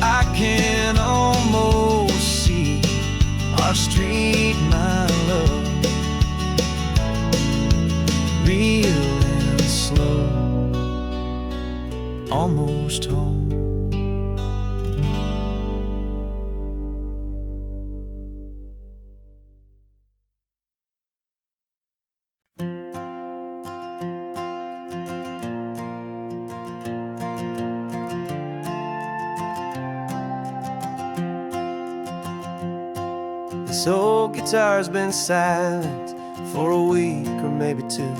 I can almost see our street, my love, real and slow, almost home. This old guitar's been silent for a week or maybe two,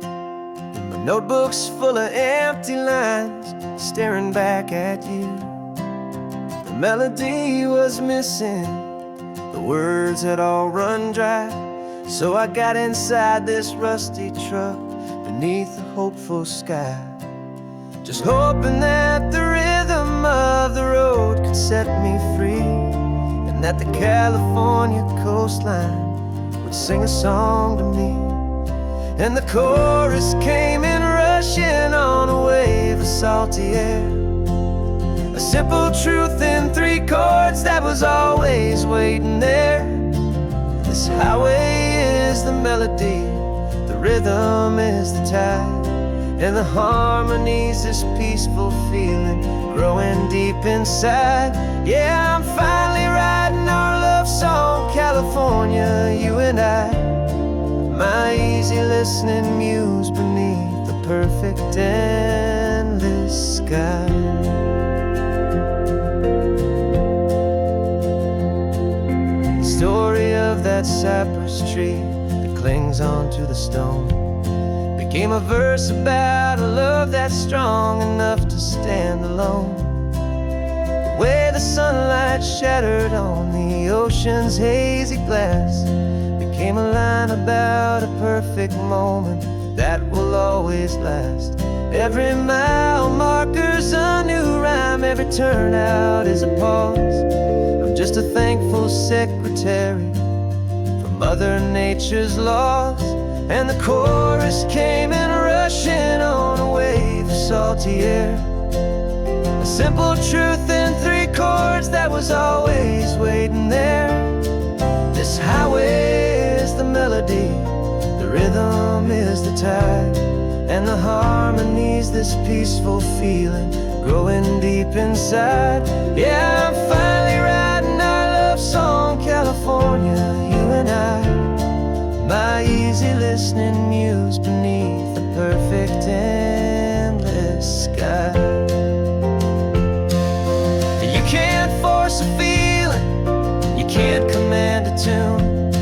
and my notebook's full of empty lines staring back at you. The melody was missing, the words had all run dry, so I got inside this rusty truck beneath the hopeful sky, just hoping that the rhythm of the road could set me free, and that the California coastline would sing a song to me. And the chorus came in rushing on a wave of salty air, a simple truth in 3 chords that was always waiting there. This highway is the melody, the rhythm is the tide, and the harmony's this peaceful feeling growing deep inside. Yeah, I'm finally writing our love song, California, you and I, my easy listening muse beneath the perfect endless sky. The story of that cypress tree that clings onto the stone became a verse about a love that's strong enough to stand alone. The way the sunlight shattered on the ocean's hazy glass became a line about a perfect moment that will always last. Every mile marker's a new rhyme, every turnout is a pause. I'm just a thankful secretary for Mother Nature's laws. And the chorus came in rushing on a wave of salty air. A simple truth in 3 chords that was always waiting there. This highway is the melody, the rhythm is the tide, and the harmony's this peaceful feeling growing deep inside. Yeah, I'm finally writing our love song, California, you and I. My easy listening muse beneath the perfect endless sky. You can't force a feeling, you can't command a tune.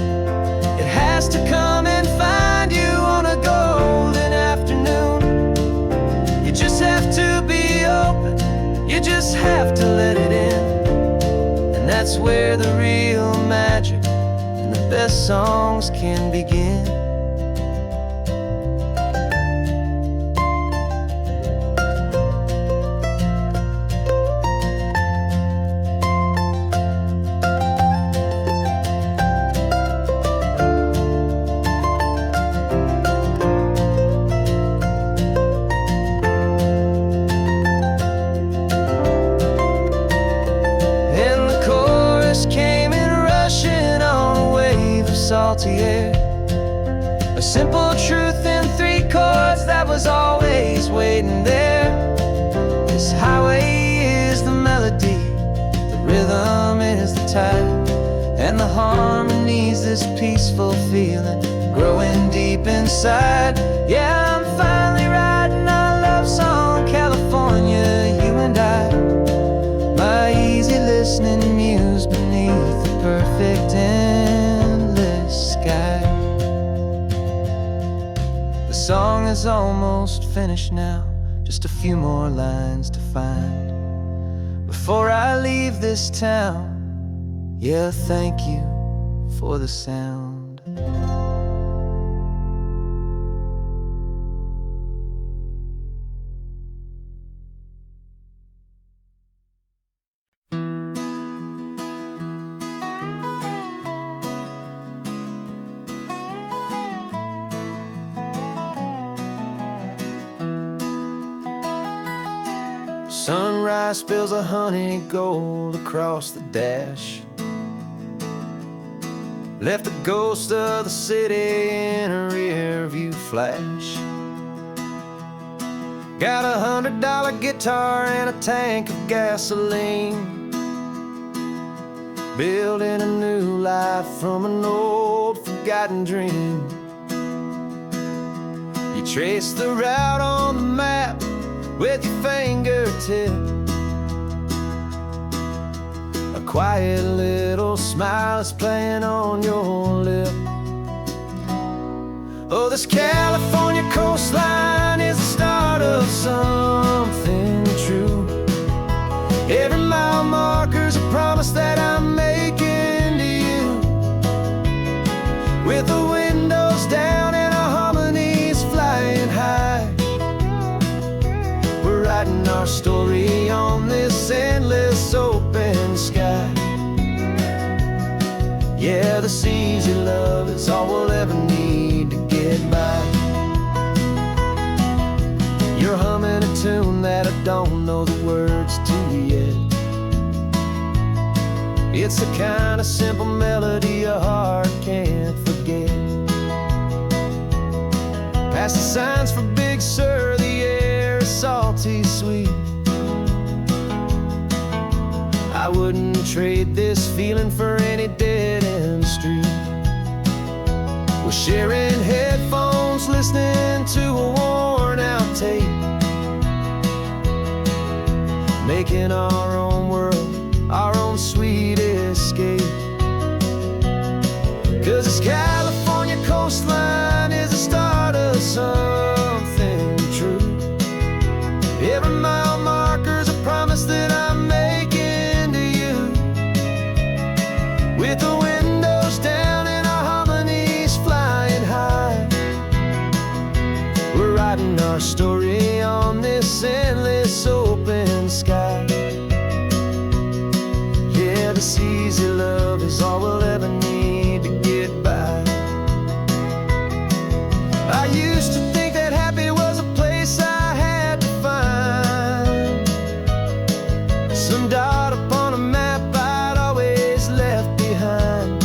It has to come and find you on a golden afternoon. You just have to be open, you just have to let it in. And that's where the real magic and the best songs can begin. Salty air, a simple truth in 3 chords that was always waiting there. This highway is the melody, the rhythm is the tide, and the harmony's this peaceful feeling growing deep inside. Yeah, I'm finally writing our love song, California, you and I. My easy listening muse beneath the perfect endless sky. The song is almost finished now, just a few more lines to find before I leave this town. Yeah, thank you for the sound. Sunrise spills a honey gold across the dash, left the ghost of the city in a rear view flash. Got a $100 guitar and a tank of gasoline, building a new life from an old forgotten dream. You trace the route on the map with your fingertip, a quiet little smile is playing on your lip. Oh, this California coastline is the start of something true. Every mile marker's a promise that I'm making to you, with the windows down and our harmonies flying high. Writing our story on this endless open sky. Yeah, this easy love is all we'll ever need to get by. You're humming a tune that I don't know the words to yet. It's the kind of simple melody a heart can't forget. Past the signs for Big Sur, the air is salty sweet. I wouldn't trade this feeling for any dead-end street. We're sharing headphones, listening to a worn-out tape, making our own world, our own sweet escape. 'Cause this California coastline is the start of something Every mile marker's a promise that I'm making to you. With the windows down and our harmonies flying high, we're writing our story on this endless open sky. Yeah, this easy love is all we'll ever need to get by. I used to think that happy was a place I had to find, some dot upon a map I'd always left behind.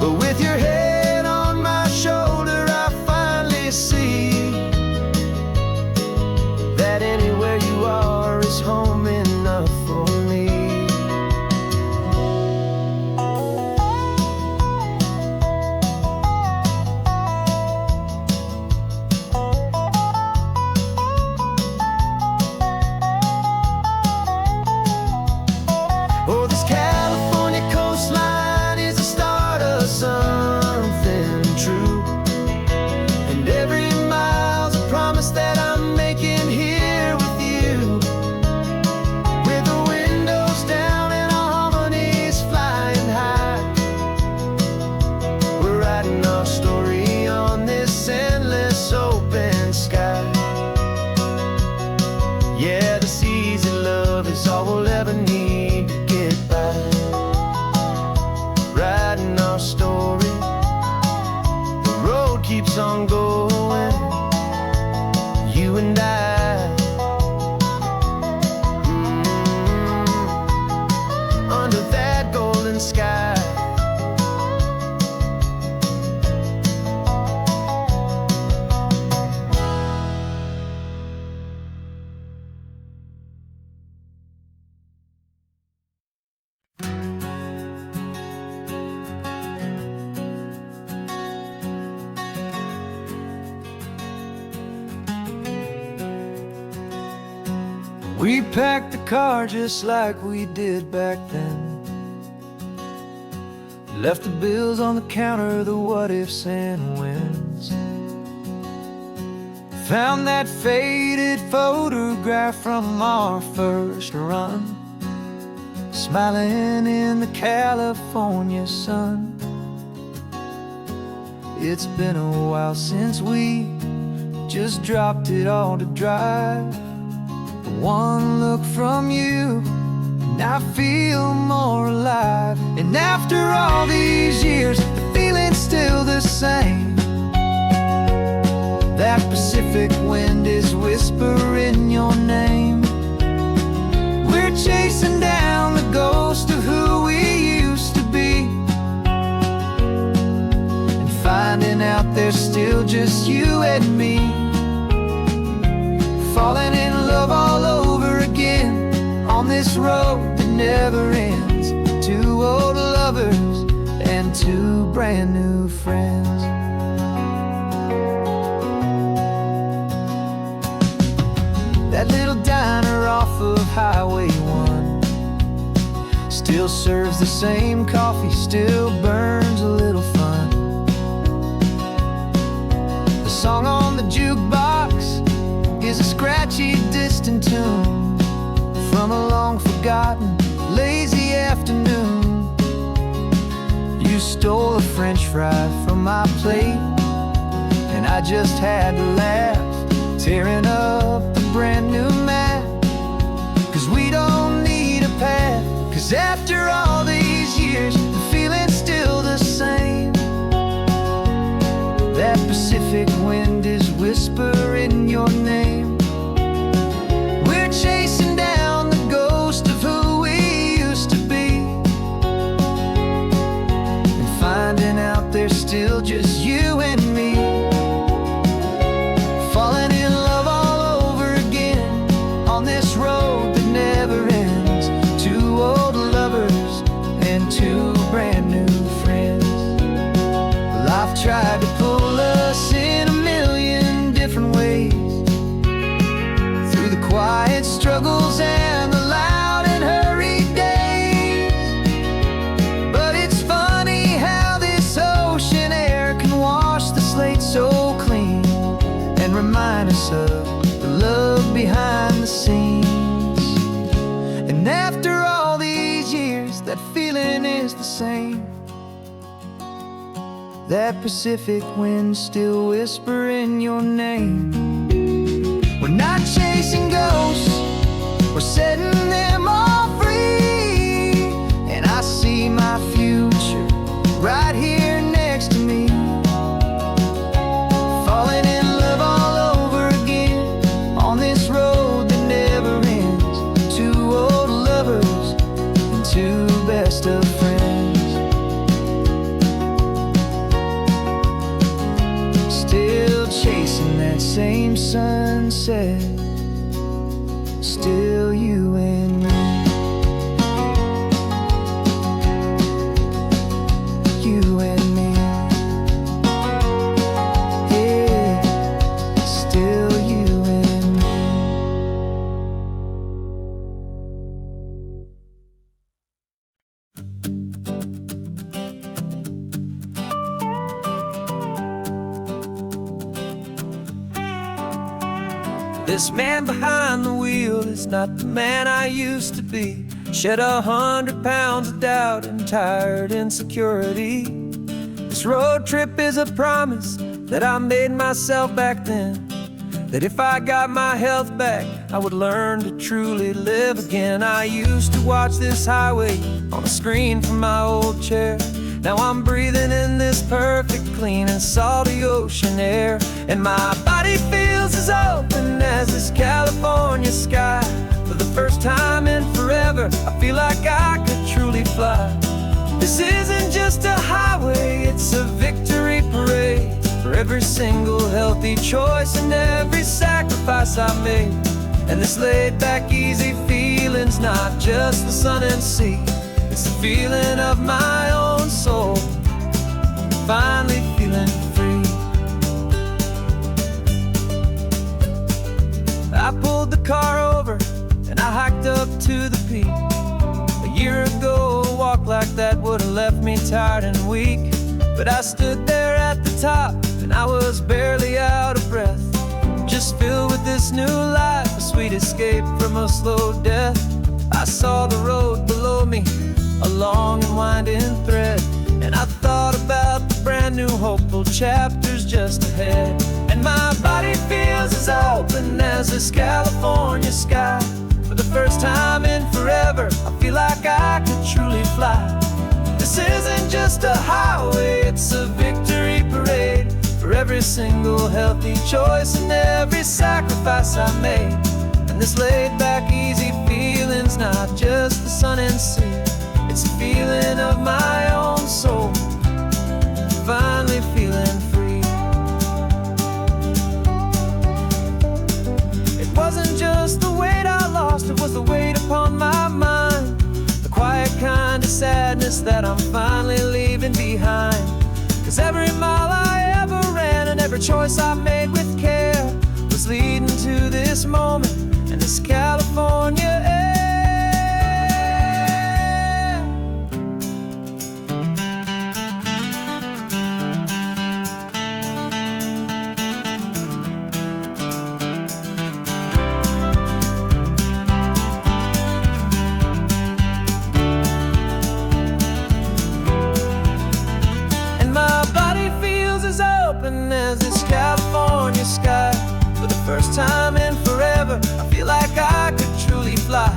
But with your head on my shoulder, I finally see that anywhere you are is home enough for me. Oh, this California coastline is the start of something true, and every mile's a promise that I'm making here with you. With the windows down and our harmonies flying high, we're writing our story on this endless open sky. Yeah, this easy love is all we'll ever need to get by. Writing our story, the road keeps on going, you and I. Under that golden sky. We packed the car just like we did back then, left the bills on the counter, the what-ifs and whens. Found that faded photograph from our first run, smiling in the California sun. It's been a while since we just dropped it all to drive. One look from you and I feel more alive. And after all these years, the feeling's still the same. That Pacific wind is whispering your name. We're chasing down the ghost of who we used to be, and finding out there's still just you and me. Falling in love all over again on this road that never ends. Two old lovers and two brand new friends. That little diner off of Highway 1 still serves the same coffee, still burns a little fun. The song on the jukebox is a scratchy, distant tune from a long-forgotten, lazy afternoon. You stole a French fry from my plate, and I just had to laugh, tearing up the brand new map. 'Cause we don't need a path, 'cause after all these years, the feeling's still the same. That Pacific wind is whispering your name. We're chasing down the ghost of who we used to be, and finding out there's still just you and me. Falling in love all over again on this road that never ends. Two old lovers and two brand new friends. Life tried to pull us in a million different ways, through the quiet struggles and the loud and hurried days. But it's funny how this ocean air can wash the slate so clean and remind us of the the same. That Pacific wind still whispering your name. We're not chasing ghosts, we're setting them all free. And I see my future right here next to me, falling in love all over again on this road that never ends. Two old lovers and two best of friends, still chasing that same sunset. Still you and me, you and me, yeah, still you and me. This man behind the wheel is not the man I used to be. Shed 100 pounds of doubt and tired insecurity. This road trip is a promise that I made myself back then, that if I got my health back, I would learn to truly live again. I used to watch this highway on a screen from my old chair. Now I'm breathing in this perfect, clean and salty ocean air. And my body feels as open as this California sky. For the first time in forever, I feel like I could truly fly. This isn't just a highway, it's a victory parade. For every single healthy choice and every sacrifice I made. And this laid back easy feeling's not just the sun and sea, it's the feeling of my own soul, finally feeling free. I pulled the car over and I hiked up to the peak. A year ago, a walk like that would have left me tired and weak. But I stood there at the top and I was barely out of breath, just filled with this new life, a sweet escape from a slow death. I saw the road below me, a long and winding thread, and I thought about the brand new hopeful chapters just ahead. And my body feels as open as this California sky. For the first time in forever, I feel like I could truly fly. This isn't just a highway, it's a victory parade. For every single healthy choice and every sacrifice I made. And this laid back easy feeling's not just the sun and sea, it's a feeling of my own soul, finally feeling free. It wasn't just the weight I lost, it was the weight upon my mind. The quiet kind of sadness that I'm finally leaving behind. Cause every mile I ever ran and every choice I made with care was leading to this moment and this California air. As this California sky. For the first time in forever, I feel like I could truly fly.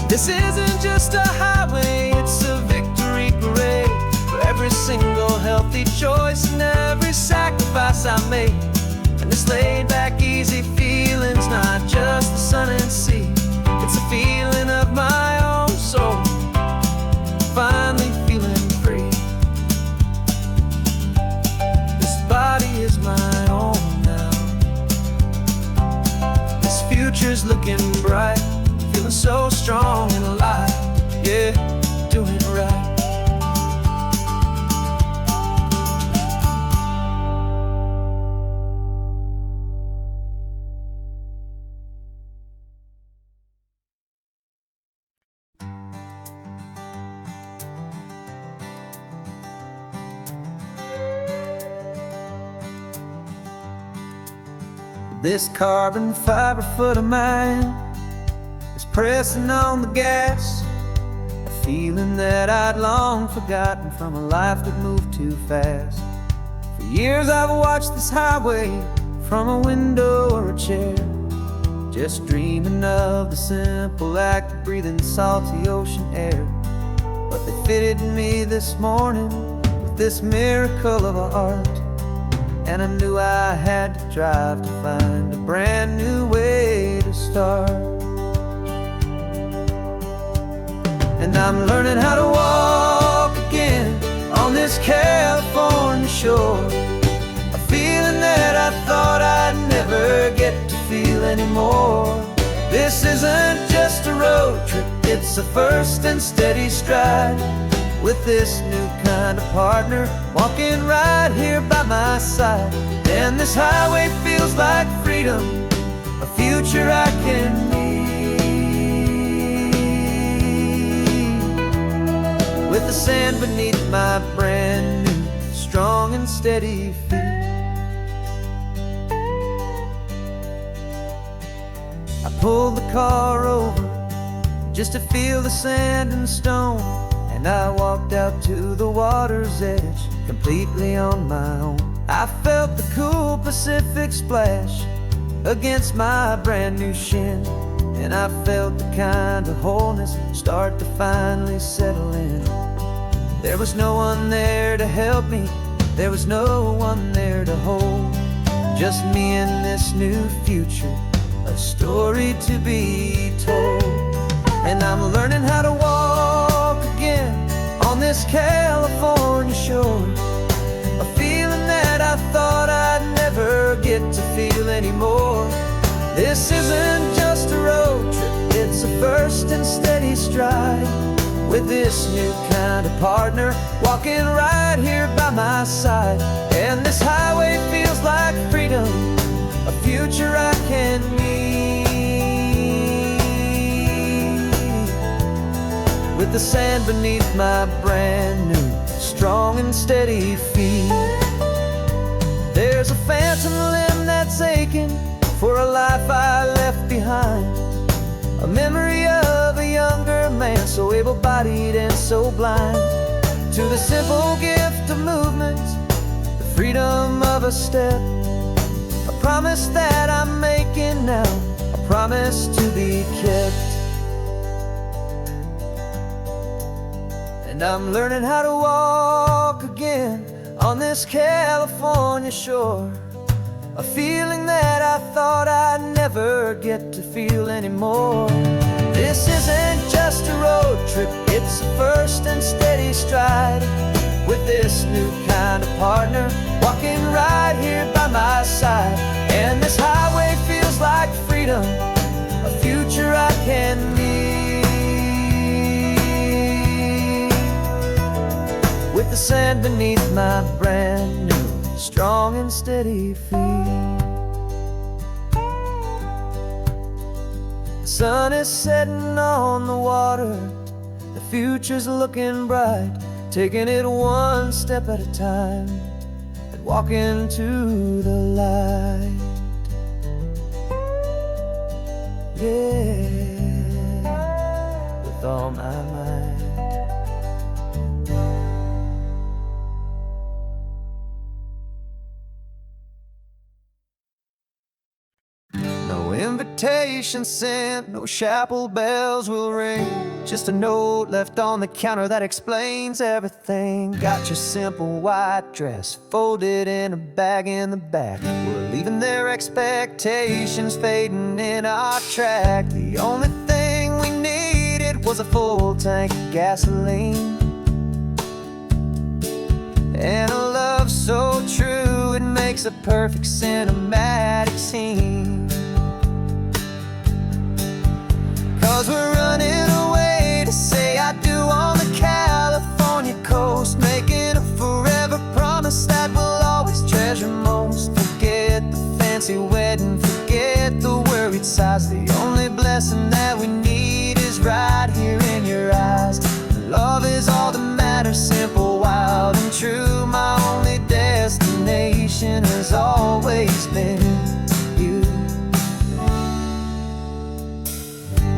This isn't just a highway, it's a victory parade. For every single healthy choice and every sacrifice I made. And this laid back easy feeling's not just the sun and sea, it's a feeling of my own soul, finally feeling free. Body is my own now. This future's looking bright, feeling so strong and alive. Yeah, doing right. This carbon fiber foot of mine is pressing on the gas. feeling that I'd long forgotten from a life that moved too fast. For years I've watched this highway from a window or a chair, just dreaming of the simple act of breathing salty ocean air. But they fitted me this morning with this miracle of art, and I knew I had to drive to find a brand new way to start. And I'm learning how to walk again on this California shore, a feeling that I thought I'd never get to feel anymore. This isn't just a road trip, it's a first and steady stride, with this new kind of partner walking right here by my side. And this highway feels like freedom, a future I can need, with the sand beneath my brand new, strong and steady feet. I pulled the car over just to feel the sand and stone, and I walked out to the water's edge completely on my own. I felt the cool Pacific splash against my brand new shin, and I felt the kind of wholeness start to finally settle in. There was no one there to help me, there was no one there to hold, just me and this new future, a story to be told. And I'm learning how to walk again on this California shore, a feeling that I thought I'd never get to feel anymore. This isn't just a road trip, it's a first and steady stride, with this new kind of partner walking right here by my side. And this highway feels like freedom, a future I can need, with the sand beneath my brand new, strong and steady feet. There's a phantom limb that's aching for a life I left behind, a memory of a younger man, so able-bodied and so blind, to the simple gift of movement, the freedom of a step, a promise that I'm making now, a promise to be kept. And I'm learning how to walk again on this California shore, a feeling that I thought I'd never get to feel anymore. This isn't just a road trip, it's a first and steady stride, with this new kind of partner walking right here by my side. And this highway feels like freedom, a future I can need, with the sand beneath my brand new, strong and steady feet. The sun is setting on the water, the future's looking bright, taking it one step at a time and walking to the light. Yeah, with all my might. No invitation sent, no chapel bells will ring, just a note left on the counter that explains everything. Got your simple white dress folded in a bag in the back. We're leaving their expectations fading in our track. The only thing we needed was a full tank of gasoline, and a love so true it makes a perfect cinematic scene. 'Cause we're running away to say I do on the California coast, making a forever promise that we'll always treasure most. Forget the fancy wedding, forget the worried sighs. The only blessing that we need is right here in your eyes. Love is all that matters, simple, wild and true. My only destination has always been you.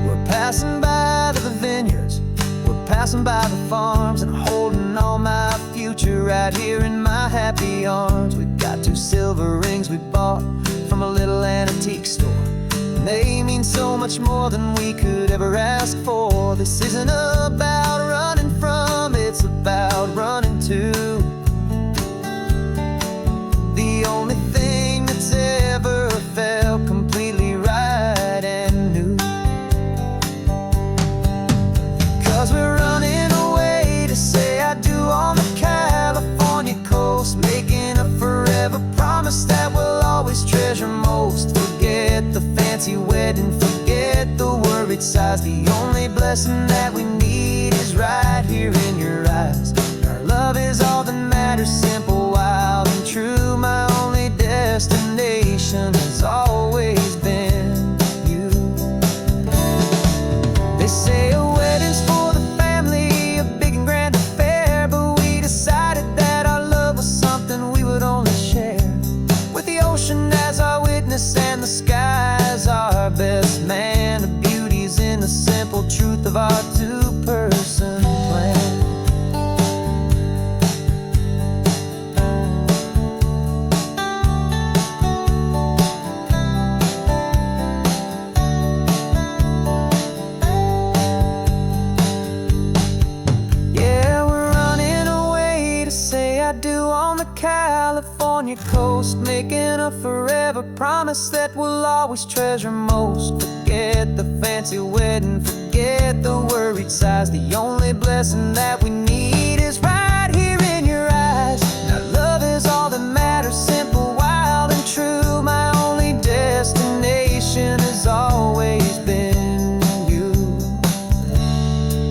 We're passing by the vineyards, we're passing by the farms and holding on my future right here in my happy arms. We've got 2 silver rings we bought from a little antique store, and they mean so much more than we could ever ask for. This isn't about running from, it's about running to the only thing that's ever felt completely right and new. 'Cause we're running away to say I do on the California coast, making a forever promise that we'll always treasure most. Forget the fancy wedding, forget the worried sighs. The only blessing that we need is right here in your eyes. Our love is all that matters, simple, wild, and true. My only destination has always been you. They say a wedding's for the family, a big and grand affair, but we decided that our love was something we would only share with the ocean as our witness and the sky as our best man. The beauty's in the simple truth of our 2-person plan. California coast, making a forever promise that we'll always treasure most. Forget the fancy wedding, forget the worried sighs. The only blessing that we need is right here in your eyes. Now love is all that matters, simple, wild, and true. My only destination has always been you.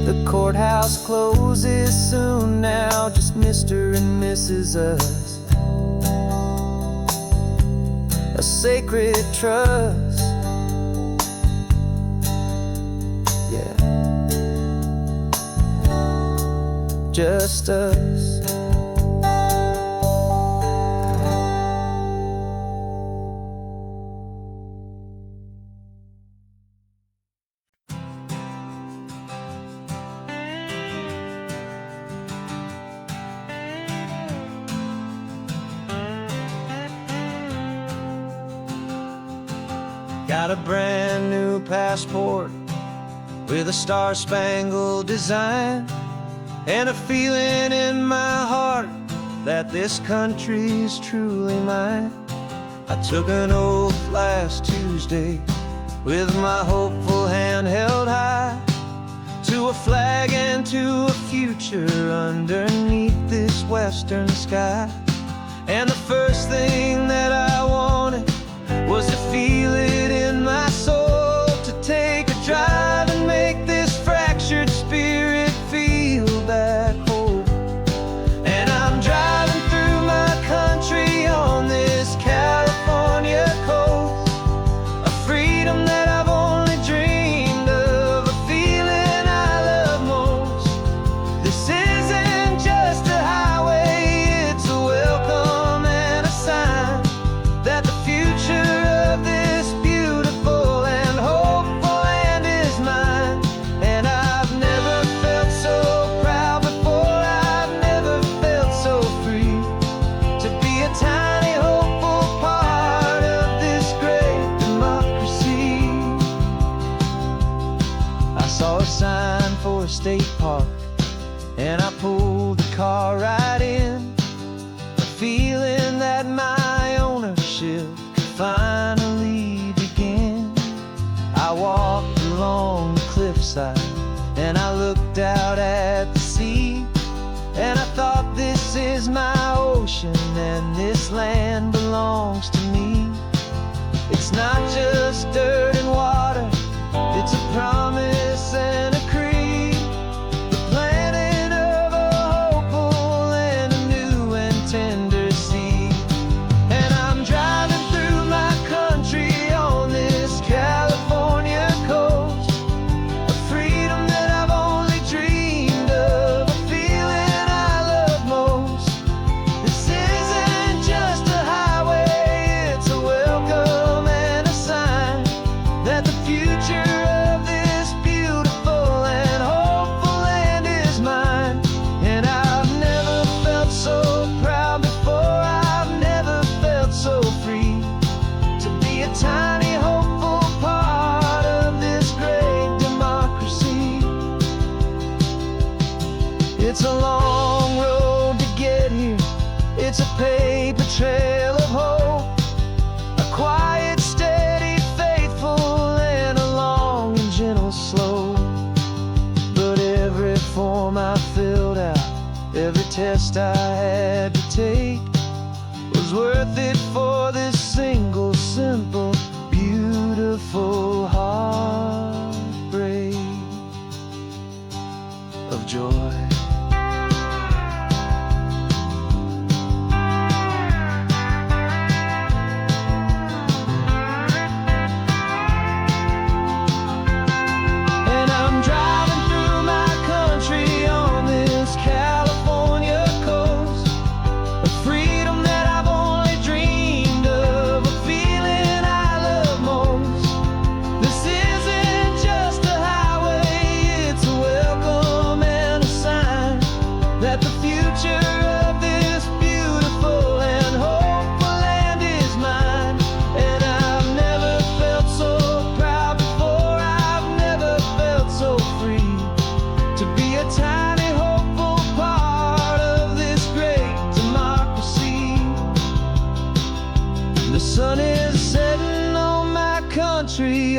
The courthouse closes soon now, just Mr. and Mrs. Us. A sacred trust, yeah, just us. Got a brand new passport with a star-spangled design, and a feeling in my heart that this country's truly mine. I took an oath last Tuesday with my hopeful hand held high, to a flag and to a future underneath this western sky. And the first thing that I wanted was to feel it in my soul, to take a drive and make this fractured spirit feel back home. And I'm driving through my country on this California coast, a freedom that I've only dreamed of, a feeling I love most. This isn't just a highway, it's a welcome and a sign that the future of this beautiful and hopeful land is mine. And I've never felt so proud before, I've never felt so free, to be a tiny hopeful part of this great democracy. I saw a sign for a state park, and I pulled the car right in, a feeling that my ownership finally begin. I walked along the cliffside and I looked out at the sea, and I thought, this is my ocean and this land belongs to me. It's not just dirt and water, it's a promise and a creed, the planting of a hopeful and a new and tender seed. And I'm driving through my country on this California coast, a freedom that I've only dreamed of, a feeling I love most. This isn't just a highway, it's a welcome and a sign that the future of this beautiful and hopeful land is Every test I had to take was worth it for this single, simple, beautiful heartbreak of joy.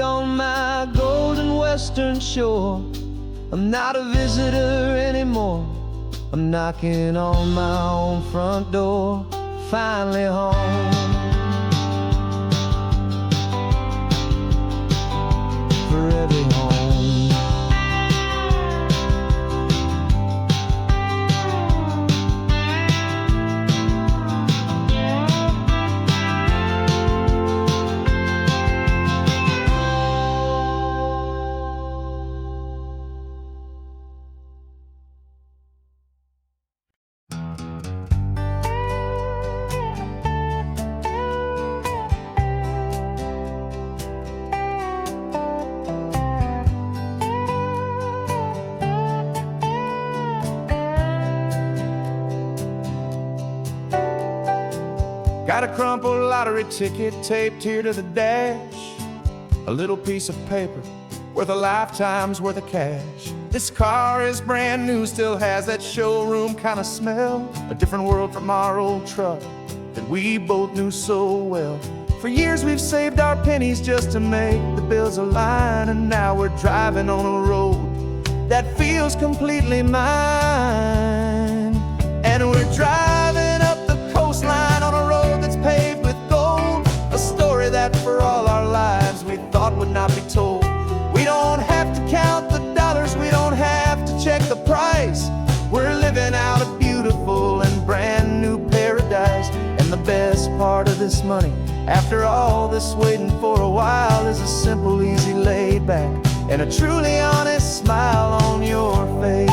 On my golden western shore, I'm not a visitor anymore. I'm knocking on my own front door, finally home. For every home. Got a crumpled lottery ticket taped here to the dash, a little piece of paper worth a lifetime's worth of cash. This car is brand new, still has that showroom kind of smell, a different world from our old truck that we both knew so well. For years we've saved our pennies just to make the bills align, and now we're driving on a road that feels completely mine. And we're driving up the coastline on a road that's paved with gold, a story that for all our lives we thought would not be told. We don't have to count the dollars, we don't have to check the price. We're living out a beautiful and brand new paradise. And the best part of this money, after all this waiting for a while, is a simple, easy, laid back, and a truly honest smile on your face.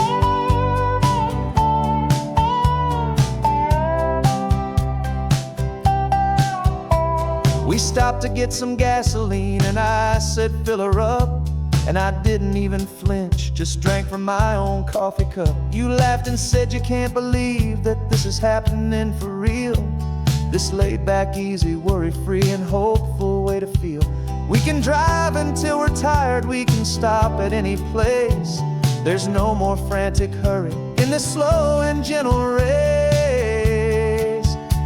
We stopped to get some gasoline, and I said, fill her up. And I didn't even flinch, just drank from my own coffee cup. You laughed and said you can't believe that this is happening for real. This laid back, easy, worry-free and hopeful way to feel. We can drive until we're tired, we can stop at any place. There's no more frantic hurry in this slow and gentle race.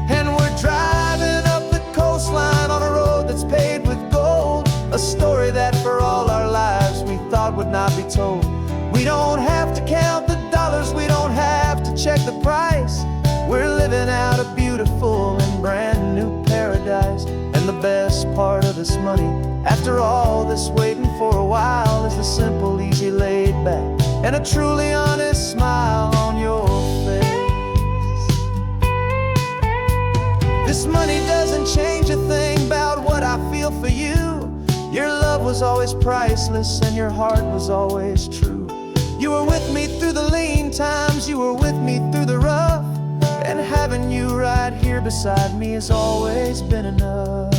And we're driving up the coastline on a road that's paved with gold, a story that for all our lives we thought would not be told. We don't have to count the dollars, we don't have to check the price. We're living out a beautiful and brand new paradise. And the best part of this money, after all this waiting for a while, is the simple, easy, laid back, and a truly honest smile on your face. This money doesn't change a thing about what I feel for you. Your love was always priceless and your heart was always true. You were with me through the lean times, you were with me through the rough, and having you right here beside me has always been enough.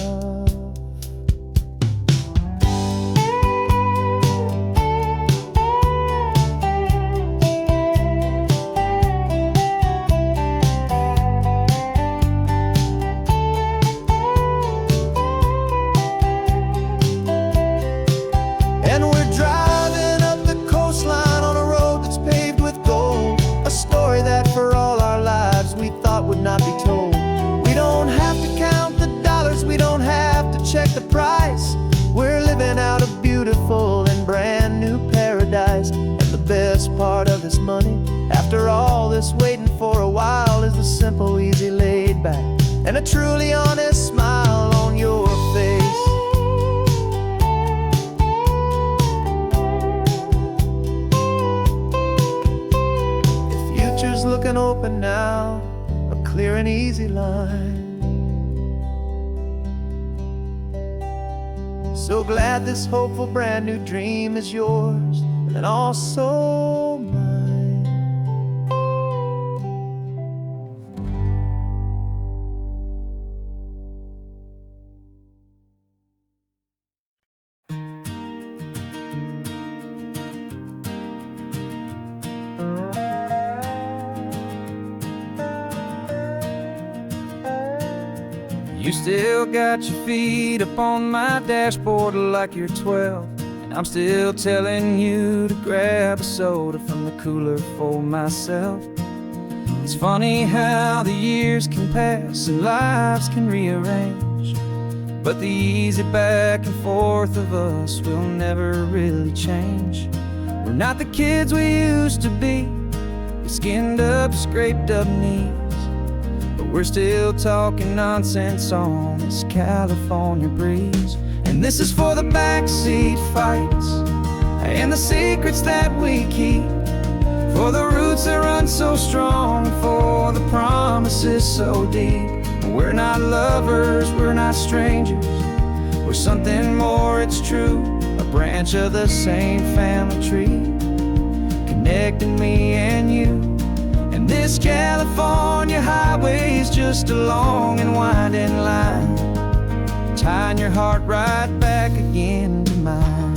Not be told. We don't have to count the dollars, we don't have to check the price. We're living out a beautiful and brand new paradise. And the best part of this money, after all that's waiting for a while is the simple, easy, laid back, and a truly honest smile on your face. The future's looking open now, a clear and easy line. So glad this hopeful brand new dream is yours and also mine. You still got your feet up on my dashboard like you're 12, and I'm still telling you to grab a soda from the cooler for myself. It's funny how the years can pass and lives can rearrange, but the easy back and forth of us will never really change. We're not the kids we used to be, with skinned up, scraped up knees, but we're still talking nonsense on this California breeze. And this is for the backseat fights and the secrets that we keep, for the roots that run so strong, for the promises so deep. We're not lovers, we're not strangers, we're something more, it's true, a branch of the same family tree, connecting me and you. And this California highway is just a long and winding line, tying your heart right back again to mine.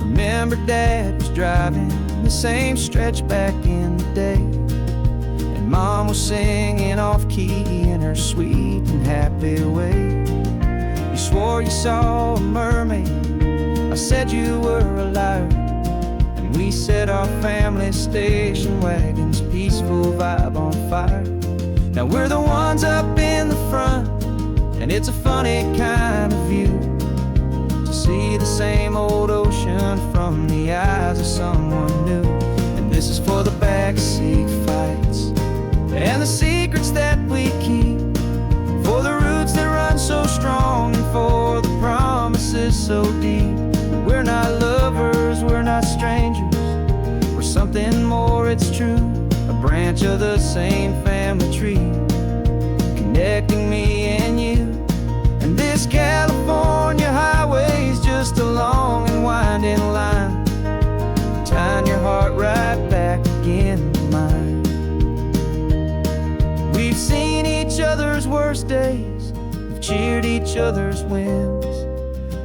Remember Dad was driving the same stretch back in the day, and Mom was singing off-key in her sweet and happy way. You swore you saw a mermaid, I said you were a liar, and we set our family station wagon's peaceful vibe on fire. Now we're the ones up in the front, and it's a funny kind of view to see the same old ocean from the eyes of someone new. And this is for the backseat fights and the secrets that we keep, for the roots that run so strong, and for the promises so deep. We're not lovers, we're not strangers, we're something more, it's true, a branch of the same family tree, connecting me and you. And this California highway is just a long and winding line, tying your heart right back again to mine. We've seen each other's worst days, we've cheered each other's wins,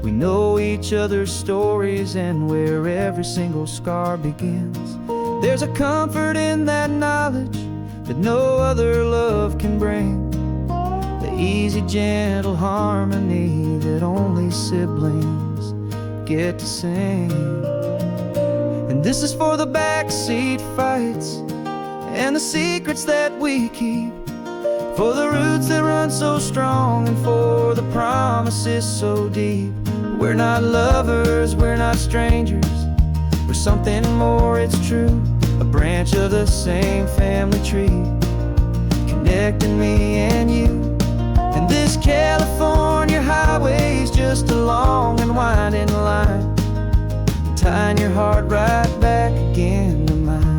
we know each other's stories and where every single scar begins. There's a comfort in that knowledge that no other love can bring, the easy, gentle harmony that only siblings get to sing. And this is for the backseat fights and the secrets that we keep, for the roots that run so strong, and for the promises so deep. We're not lovers, we're not strangers, we're something more, it's true, a branch of the same family tree, connecting me and you. And this California highway is just a long and winding line, tying your heart right back again to mine.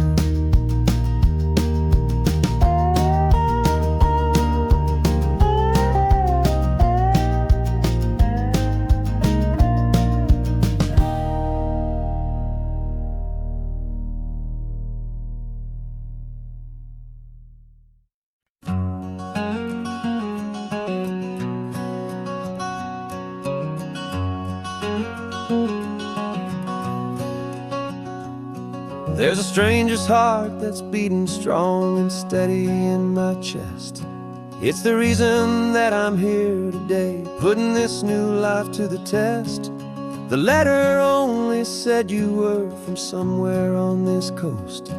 There's a stranger's heart that's beating strong and steady in my chest. It's the reason that I'm here today, putting this new life to the test. The letter only said you were from somewhere on this coast,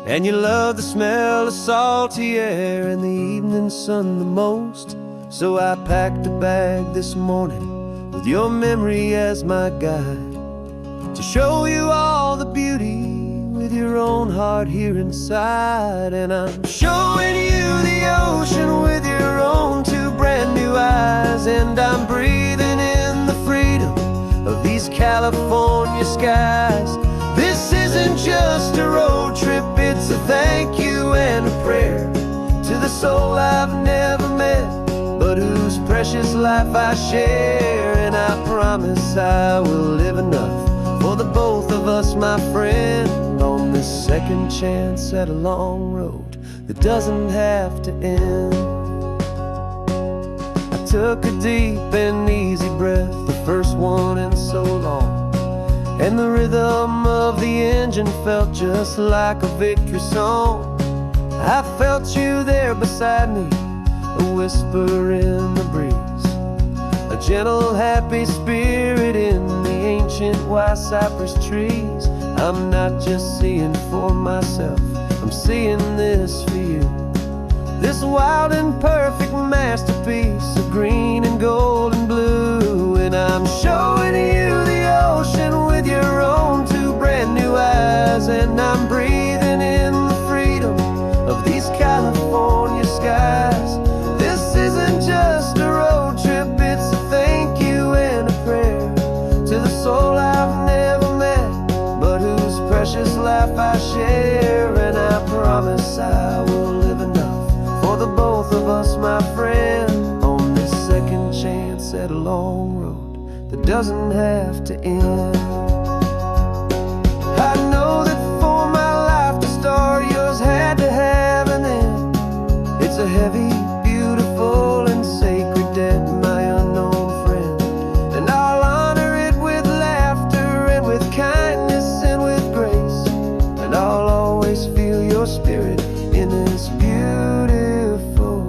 and you love the smell of salty air and the evening sun the most. So I packed a bag this morning with your memory as my guide, to show you all the beauty with your own heart here inside. And I'm showing you the ocean with your own two brand new eyes. And I'm breathing in the freedom of these California skies. This isn't just a road trip, it's a thank you and a prayer to the soul I've never met, but whose precious life I share. And I promise I will live enough for the both of us, my friend, on this second chance at a long road that doesn't have to end. I took a deep and easy breath, the first one in so long, and the rhythm of the engine felt just like a victory song. I felt you there beside me, a whisper in the breeze, a gentle, happy spirit in the ancient white cypress trees. I'm not just seeing for myself, I'm seeing this for you. This wild and perfect masterpiece of green and gold and blue. And I'm showing you the ocean with your own two brand new eyes. And I'm breathing in the freedom of these California skies. This isn't just a road trip, it's a thank you and a prayer to the soul I've never met, but whose precious life I share. And I promise I will live enough for the both of us, my friend, on this second chance at a long road that doesn't have to end. I know that for my life to start, yours had to have an end. It's a heavy, beautiful, and sacred debt, my unknown friend. And I'll honor it with laughter and with kindness and with grace. And I'll always feel your spirit in this beautiful,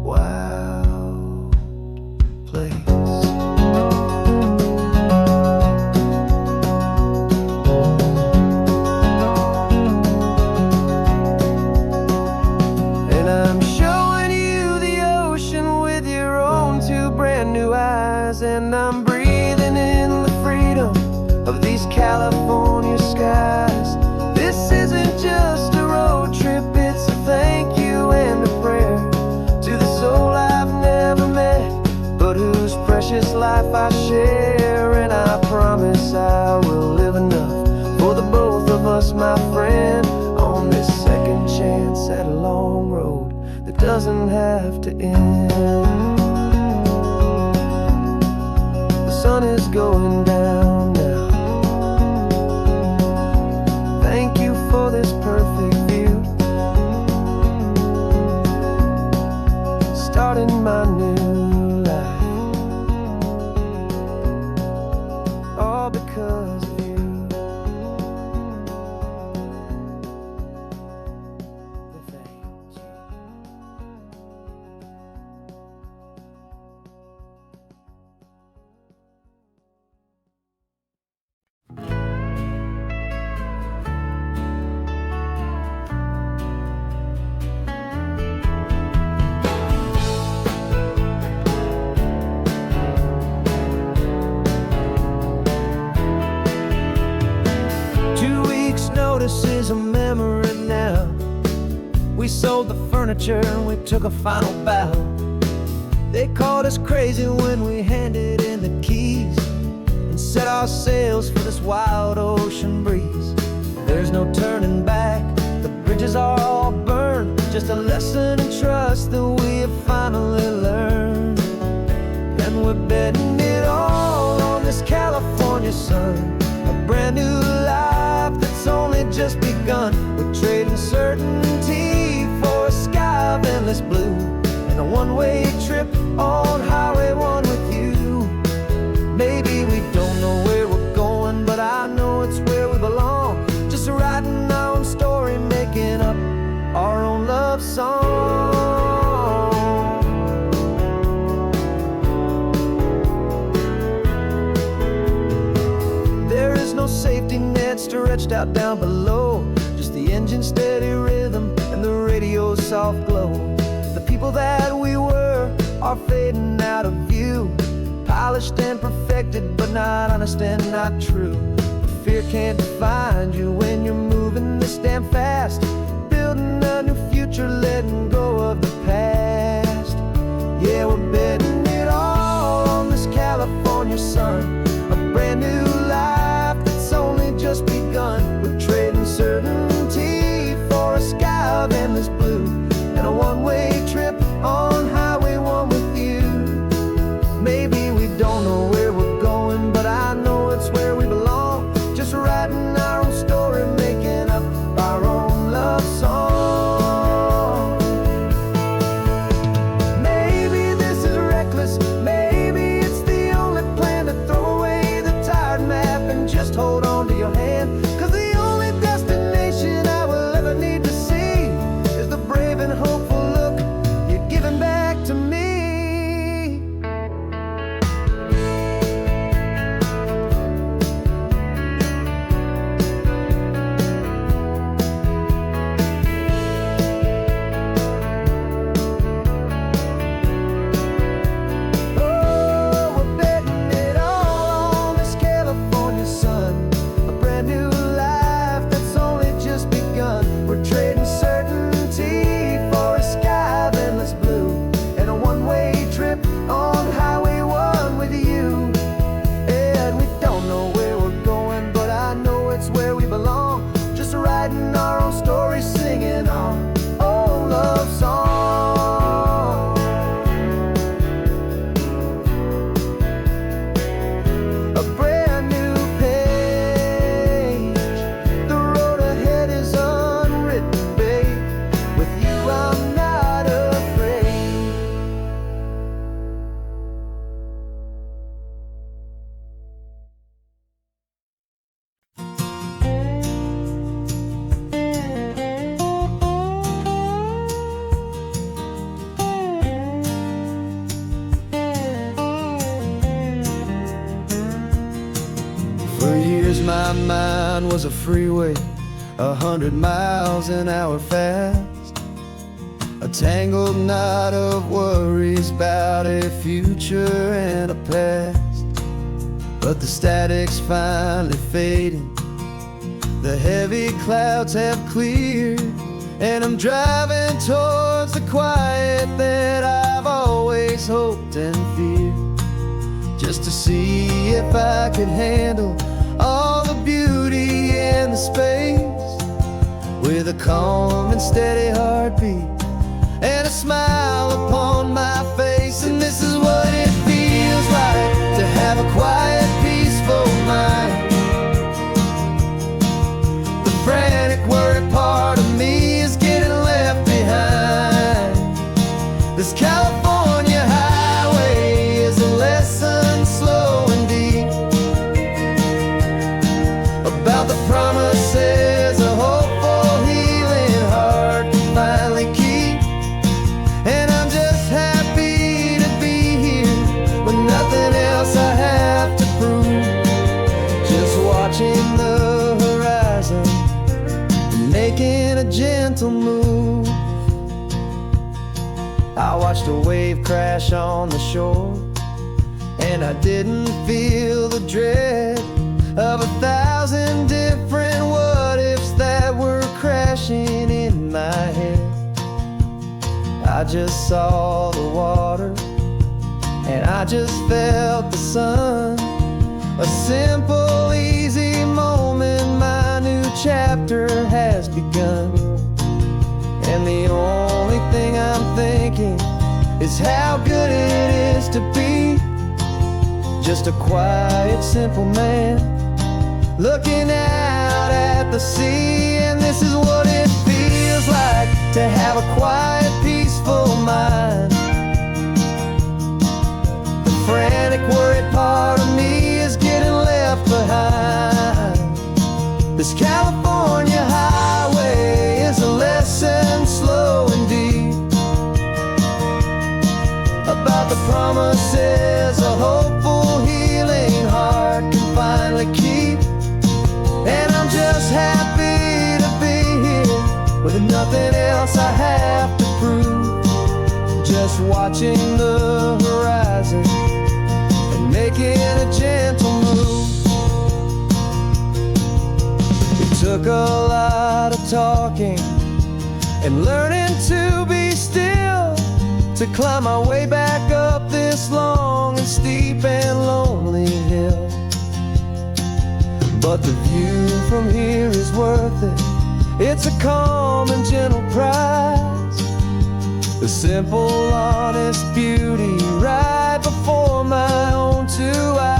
wild place. And I'm breathing in the freedom of these California skies. This isn't just a road trip, it's a thank you and a prayer to the soul I've never met, but whose precious life I share. And I promise I will live enough for the both of us, my friend, on this second chance at a long road that doesn't have to end. The sun is going down now. Thank you for this perfect view, starting my new life, all because of you. Thank you. 2 weeks' notice is a memory now. We sold the furniture and we took a final bow. They called us crazy when we handed in the keys and set our sails for this wild ocean breeze. There's no turning back, the bridges are all burned, just a lesson in trust that we have finally learned. And we're betting it all on this California sun, a brand new life that's only just begun. We're trading certainty for a sky of endless blue, and a one-way trip on Highway 1 with you. Maybe we don't know where we're going, but I know it's where we belong. Just writing our own story, making up our own love song. There is no safety net stretched out down below, just the engine's steady rhythm and the radio's soft glow. The people that we were are fading out of view, polished and perfected, but not honest and not true. Fear can't find you when you're moving stand fast, building a new future, letting go of the past. Yeah, we're betting it all on this California sun, a brand new life that's only just begun. We're trading certainty for a sky of endless blue, and a one-way trip on Highway 1 with you. Maybe we don't know where we're going, but I know it's where we belong. Just writing our own story, making up our own love song. Maybe this is reckless, maybe it's the only plan to throw away the tired map and just hold on to your hand. 'Cause the only destination I will ever need to see is the brave and hopeful look you're giving back to me. We're trading certainty for a sky of endless blue, and a one-way trip on Highway 1 with you. And we don't know where we're going, but I know it's where we belong. Just writing our own story, singing our own love song. A brand new page, the road ahead is unwritten, babe. With you I'm not afraid. For years my mind was a freeway, 100 miles an hour fast, a tangled knot of worries about a future and a past. But the static's finally fading, the heavy clouds have cleared, and I'm driving towards the quiet that I've always hoped and feared, just to see if I could handle all the beauty and the space, with a calm and steady heartbeat and a smile upon my face. And this is what it feels like to have a quiet, peaceful mind. The frantic, worried part of me is getting left behind. This California highway is a lesson slow and deep about the promises a hopeful, healing heart can finally keep. And I'm just happy to be here with nothing else I have to prove, just watching the horizon and making a gentle move. I watched a wave crash on the shore, and I didn't feel the dread of 1,000 different what-ifs that were crashing in my head. I just saw the water, and I just felt the sun. A simple, easy moment, my new chapter has begun. And the only thing I'm thinking is how good it is to be just a quiet, simple man looking out at the sea. And this is what it feels like to have a quiet, peaceful mind. The frantic, worried part of me is getting left behind. This California highway is a lesson slow and deep about the promises a hopeful, healing heart can finally keep. And I'm just happy to be here with nothing else I have to prove, just watching the horizon and making a gentle move. It took a lot of talking and learning to be still, to climb my way back up this long and steep and lonely hill. But the view from here is worth it. It's a calm and gentle prize, the simple, honest beauty right before my own two eyes.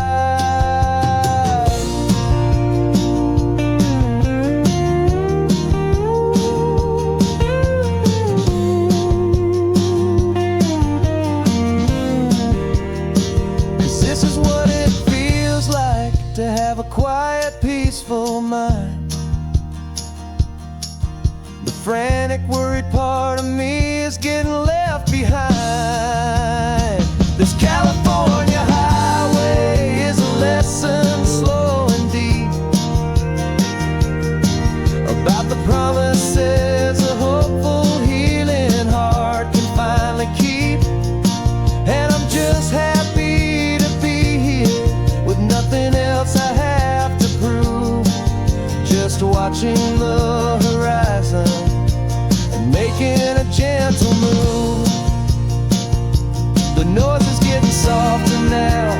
'Cause this is what it feels like to have a quiet, peaceful mind. The frantic, worried part of me is getting left behind. This California highway is a lesson slow and deep about the promises a hopeful, healing heart can finally keep. And I'm just happy to be here with nothing else I have to prove, just watching the horizon and making a gentle move. The noise is getting softer now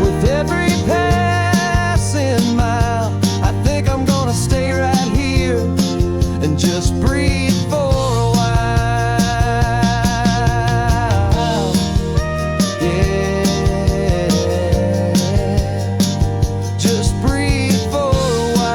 with every passing mile. I think I'm gonna stay right here and just breathe for a while. Yeah, just breathe for a while.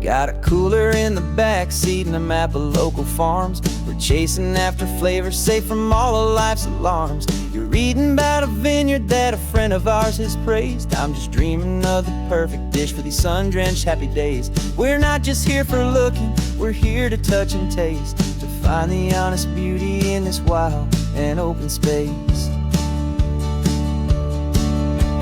Got a cooler in the back seat and a map of local farms. We're chasing after flavors safe from all of life's alarms. You're reading about a vineyard that a friend of ours has praised. I'm just dreaming of the perfect dish for these sun-drenched happy days. We're not just here for looking, we're here to touch and taste, to find the honest beauty in this wild and open space.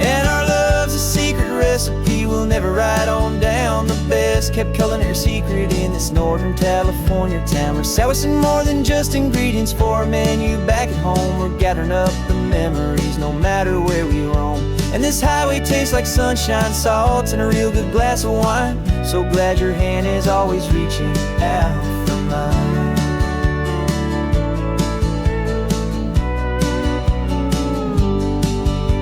And our love's a secret recipe we'll never write on down. The best kept culinary secret in this Northern California town. We're sourcing more than just ingredients for a menu back at home. We're gathering up the memories no matter where we roam. And this highway tastes like sunshine, salt, and a real good glass of wine. So glad your hand is always reaching out for mine.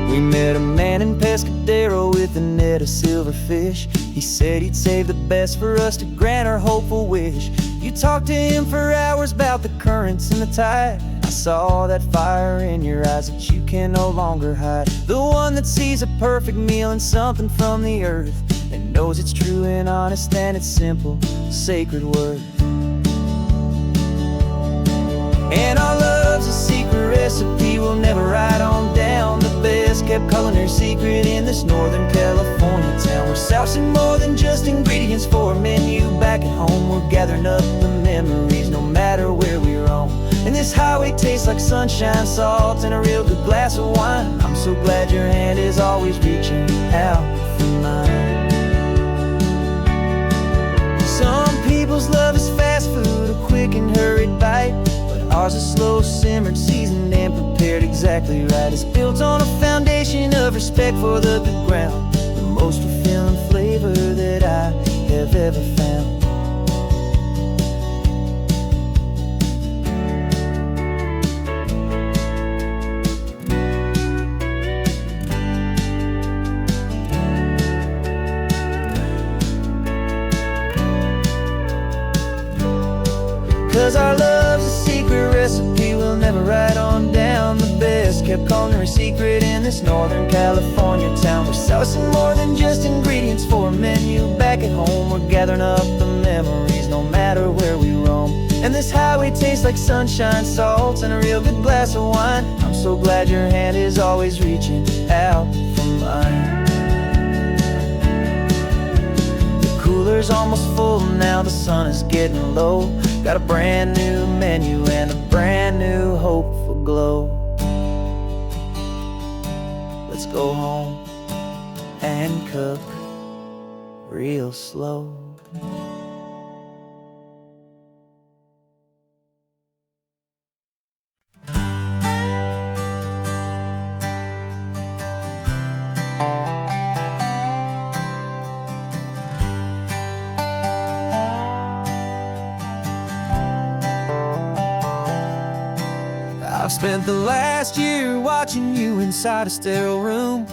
We met a man in Pescadero with a net of silverfish. He said he'd save the best for us to grant our hopeful wish. You talked to him for hours about the currents and the tide. I saw that fire in your eyes that you can no longer hide. The one that sees a perfect meal in something from the earth, and knows it's true and honest and it's simple, sacred worth. And our love's a secret recipe we'll never write on down. The best kept culinary secret in this Northern California town. We're sourcing more than just ingredients for a menu back at home. We're gathering up the memories no matter where we roam. And this highway tastes like sunshine, salt, and a real good glass of wine. I'm so glad your hand is always reaching out for mine. Some people's love is fast food, a quick and hurried bite. Ours is slow simmered, seasoned, and prepared exactly right. It's built on a foundation of respect for the good ground, the most fulfilling flavor that I have ever found. 'Cause our love's a secret recipe we'll never write on down. The best kept culinary secret in this Northern California town. We're sourcing more than just ingredients for a menu back at home. We're gathering up the memories no matter where we roam. And this highway tastes like sunshine, salt, and a real good glass of wine. I'm so glad your hand is always reaching out for mine. The cooler's cooler's almost full, now the sun is getting low. Got a brand new menu and a brand new hopeful glow. Let's go home and cook real slow. I've spent the last year watching you inside a sterile room,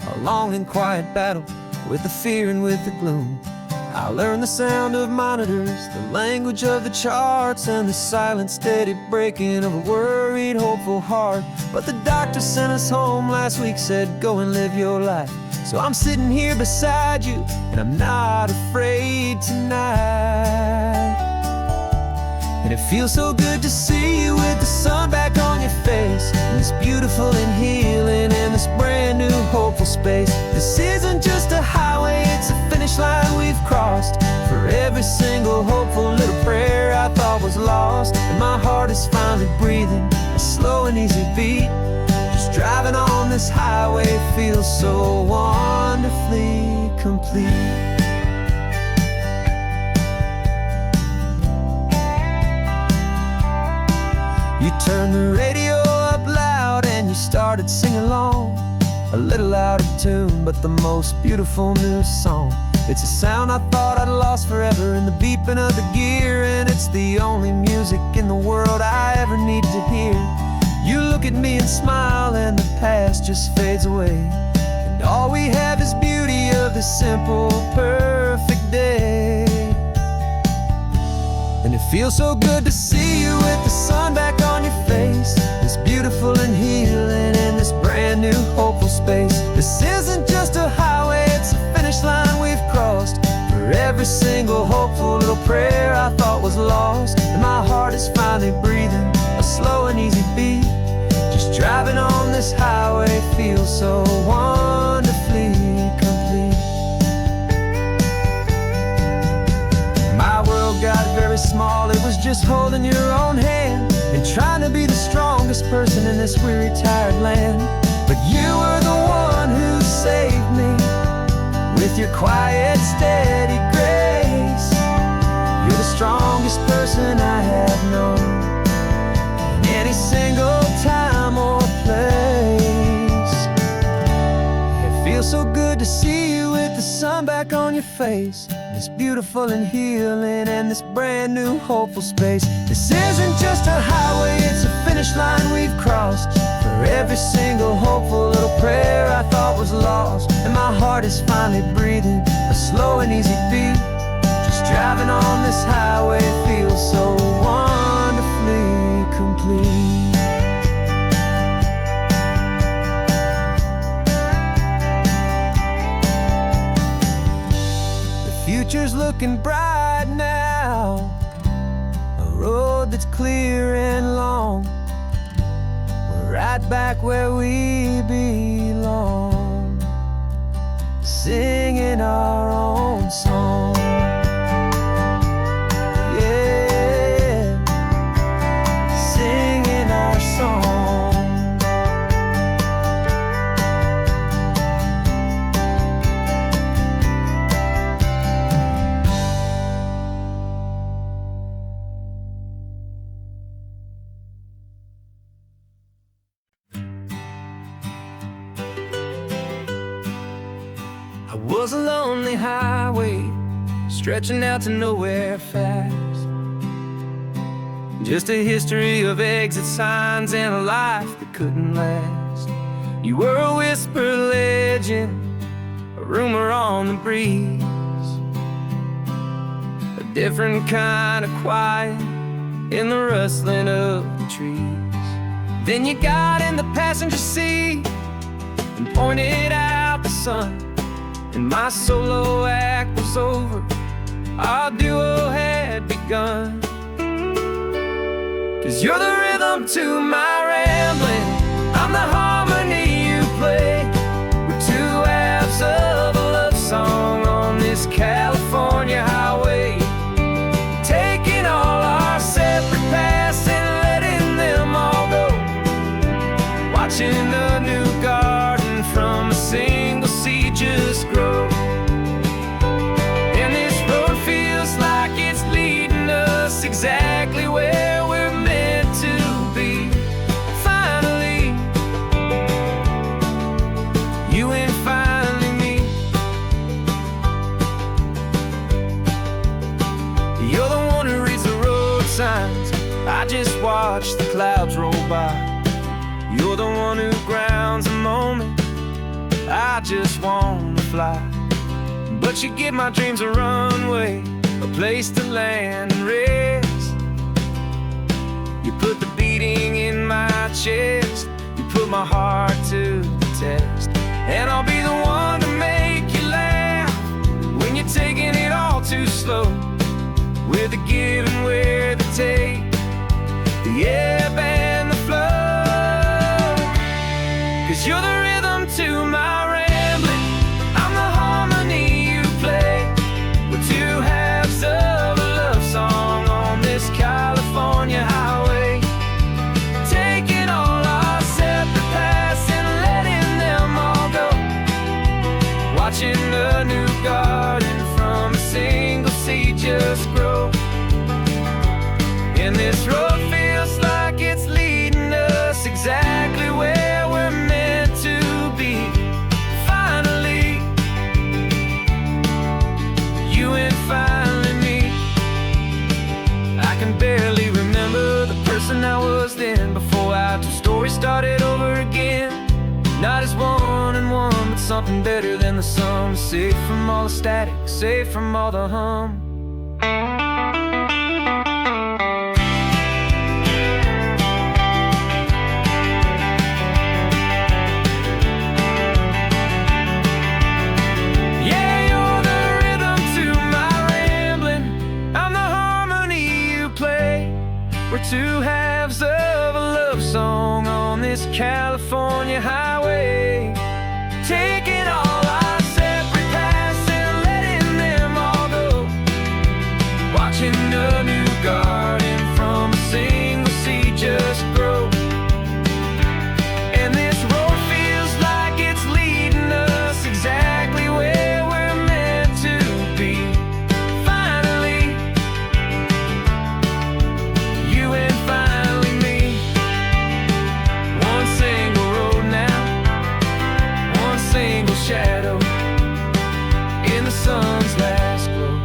a long and quiet battle with the fear and with the gloom. I learned the sound of monitors, the language of the charts, and the silent, steady breaking of a worried, hopeful heart. But the doctor sent us home last week, said go and live your life. So I'm sitting here beside you, and I'm not afraid tonight. And it feels so good to see you with the sun back on your face, and this beautiful and healing in this brand new hopeful space. This isn't just a highway, it's a finish line we've crossed. For every single hopeful little prayer I thought was lost, and my heart is finally breathing a slow and easy beat. Just driving on this highway feels so wonderfully complete. You turned the radio up loud and you started singing along, a little out of tune, but the most beautiful new song. It's a sound I thought I'd lost forever in the beeping of the gear, and it's the only music in the world I ever need to hear. You look at me and smile, and the past just fades away, and all we have is beauty of this simple, perfect day. And it feels so good to see you with the sun back on your face, this beautiful and healing in this brand new hopeful space. This isn't just a highway, it's a finish line we've crossed. For every single hopeful little prayer I thought was lost, and my heart is finally breathing a slow and easy beat. Just driving on this highway feels so wonderfully complete. My world got very small, it was just holding your own hand and trying to be the strongest person in this weary, tired land. But you were the one who saved me with your quiet, steady grace. You're the strongest person I have known in any single time or place. It feels so good to see you with the sun back on your face, this beautiful and healing and this brand new hopeful space. This isn't just a highway, it's a finish line we've crossed. For every single hopeful little prayer I thought was lost, and my heart is finally breathing a slow and easy beat. Just driving on this highway feels so wonderfully complete. Future's looking bright now, a road that's clear and long. We're right back where we belong, singing our own song. Yeah, singing our song. I was a lonely highway, stretching out to nowhere fast. Just a history of exit signs and a life that couldn't last. You were a whisper legend, a rumor on the breeze, a different kind of quiet in the rustling of the trees. Then you got in the passenger seat and pointed out the sun, and my solo act was over, our duo had begun. 'Cause you're the rhythm to my rambling, I'm the harmony you play. We're two halves of a love song on this California highway. I just watch the clouds roll by. You're the one who grounds the moment. I just wanna fly, but you give my dreams a runway, a place to land and rest. You put the beating in my chest, you put my heart to the test. And I'll be the one to make you laugh when you're taking it all too slow, with the give and with the take, the ebb and the flow. 'Cause you're the rhythm to my rambling, I'm the harmony you play. We're two halves of a love song on this California highway, taking all our separate paths and letting them all go, watching the new garden from a single seed just grow. And this road feels like it's leading us exactly where we're meant to be. Finally, you and finally me. I can barely remember the person I was then, before our two stories started over again. Not as one and one, but something better than the sum. Safe from all the static, safe from all the hum. We're two halves of a love song on this California highway, taking all our separate paths and letting them all go, watching a new garden from a single seed just grow. And this road feels like it's leading us exactly where we're meant to be. Finally, you and finally me. One single road now, one single shadow in the sun's last glow.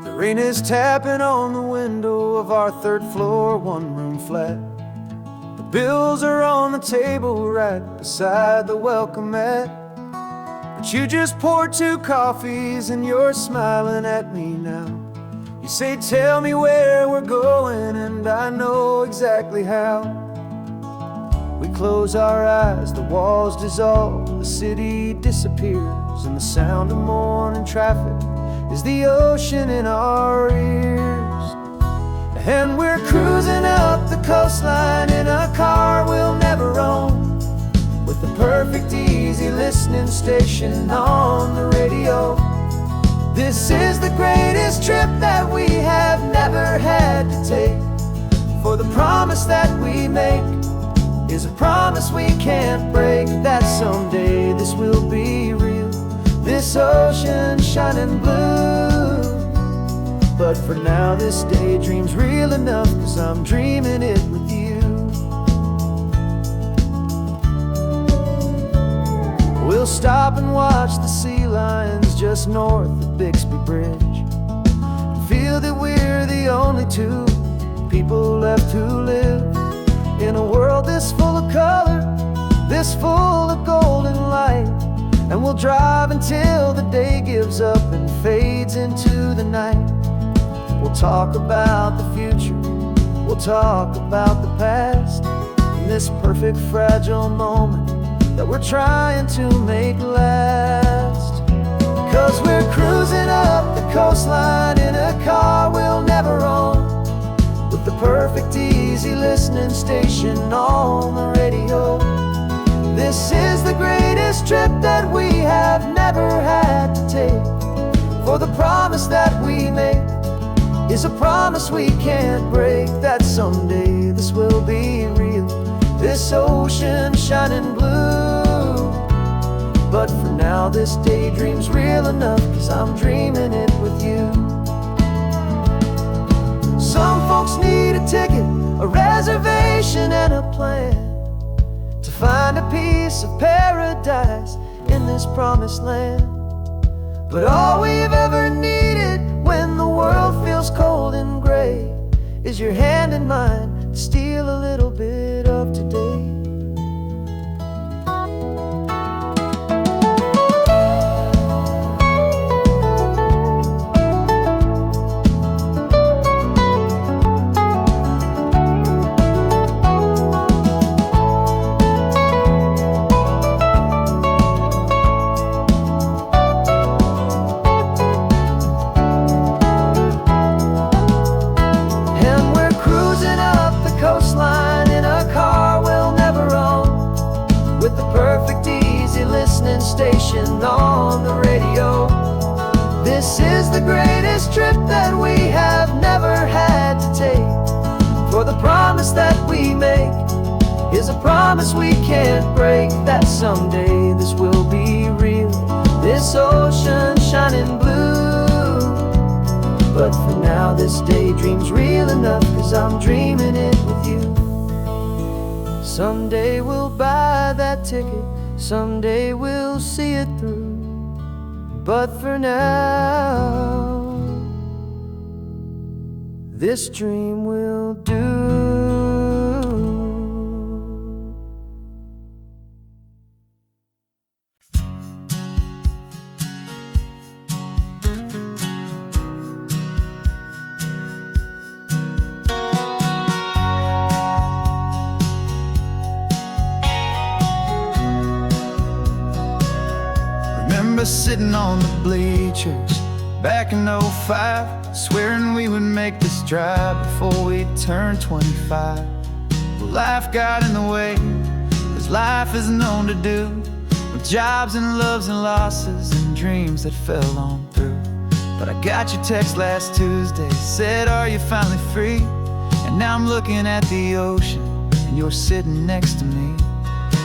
The rain is tapping on the window of our third floor, one-room flat. The bills are on the table right beside the welcome mat. But you just poured 2 coffees and you're smiling at me now. You say, tell me where we're going, and I know exactly how. We close our eyes, the walls dissolve, the city disappears, and the sound of morning traffic is the ocean in our ears. And we're cruising up the coastline in a car we'll never own, with the perfect easy listening station on the radio. This is the greatest trip that we have never had to take, for the promise that we make is a promise we can't break, that someday this will be real, this ocean shining blue. But for now this daydream's real enough, 'cause I'm dreaming it with you. We'll stop and watch the sea lions just north of Bixby Bridge, and feel that we're the only 2 people left who live in a world this full of color, this full of golden light. And we'll drive until the day gives up and fades into the night. We'll talk about the future, we'll talk about the past, and this perfect fragile moment that we're trying to make last. 'Cause we're cruising up the coastline in a car we'll never own, with the perfect easy listening station on the radio. This is the greatest trip that we have never had to take, for the promise that we make is a promise we can't break, that someday this will be real, this ocean shining blue. But for now this daydream's real enough, 'cause I'm dreaming it with you. Some folks need a ticket, a reservation and a plan to find a piece of paradise in this promised land. But all we've ever needed when the world feels cold and gray is your hand in mine to steal a little bit of today. Coastline in a car we'll never own, with the perfect easy listening station on the radio. This is the greatest trip that we have never had to take, for the promise that we make is a promise we can't break, that someday this will be real, this ocean shining blue. But for now this daydream's real enough, 'cause I'm dreaming it with you. Someday we'll buy that ticket, someday we'll see it through. But for now, this dream will do. Remember sitting on the bleachers back in '05, swearing we would make this drive before we turned 25. Well, life got in the way, as life is known to do, with jobs and loves and losses and dreams that fell on through. But I got your text last Tuesday, said, are you finally free? And now I'm looking at the ocean, and you're sitting next to me.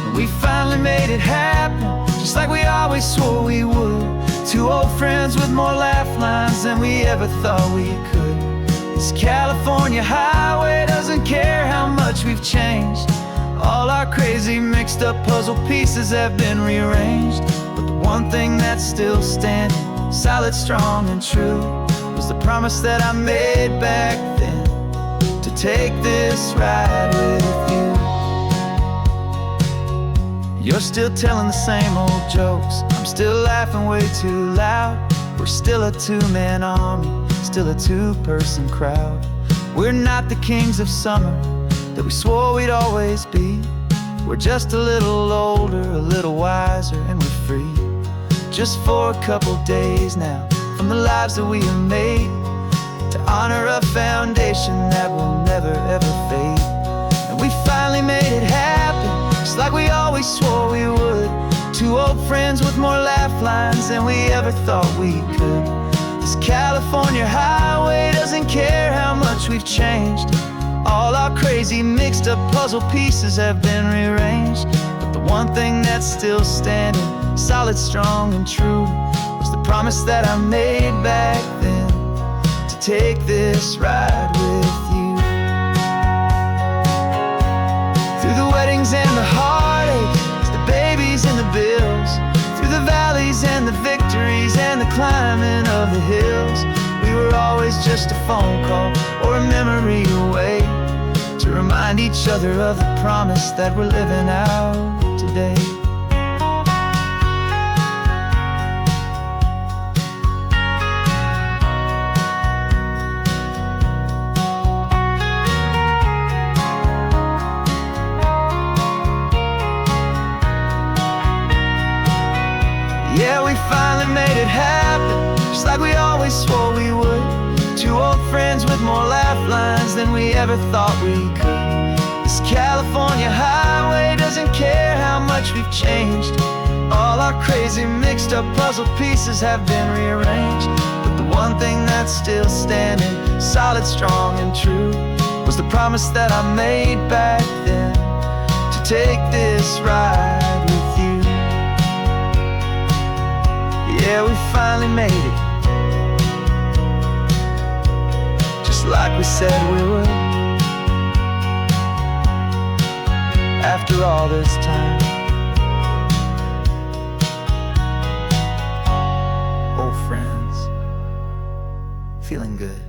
And we finally made it happen, just like we always swore we would. Two old friends with more laugh lines than we ever thought we could. This California highway doesn't care how much we've changed. All our crazy mixed up puzzle pieces have been rearranged. But the one thing that's still standing, solid, strong and true, was the promise that I made back then, to take this ride with you. You're still telling the same old jokes, I'm still laughing way too loud. We're still a two-man army, still a two-person crowd. We're not the kings of summer that we swore we'd always be. We're just a little older, a little wiser, and we're free. Just for a couple days now, from the lives that we have made, to honor a foundation that will never ever fade. And we finally made it happen, just like we always swore we would. Two old friends with more laugh lines than we ever thought we could. This California highway doesn't care how much we've changed. All our crazy mixed up puzzle pieces have been rearranged. But the one thing that's still standing, solid, strong and true, was the promise that I made back then, to take this ride with you. Through the weddings and the heartaches, the babies and the bills, through the valleys and the victories and the climbing of the hills, we were always just a phone call or a memory away, to remind each other of the promise that we're living out today. Yeah, we finally made it happen, just like we always swore we would. Two old friends with more laugh lines than we ever thought we could. This California highway doesn't care how much we've changed. All our crazy mixed up puzzle pieces have been rearranged. But the one thing that's still standing, solid, strong and true, was the promise that I made back then, to take this ride with you. Yeah, we finally made it, just like we said we would. after all this time. Old friends, feeling good.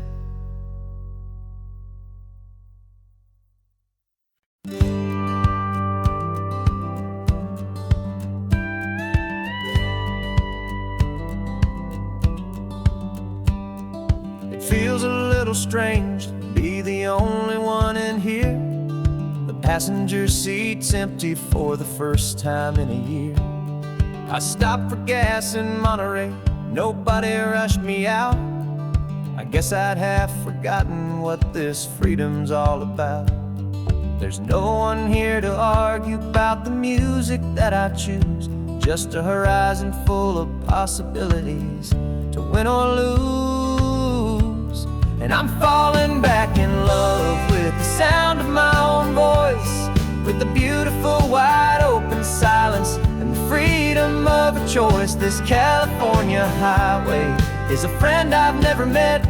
It feels a little strange to be the only one in here. The passenger seat's empty for the first time in a year. I stopped for gas in Monterey, nobody rushed me out. I guess I'd have forgotten what this freedom's all about. There's no one here to argue about the music that I choose, just a horizon full of possibilities to win or lose. And I'm falling back in love with the sound of my own voice, with the beautiful wide open silence and the freedom of a choice. This California highway is a friend I've never met,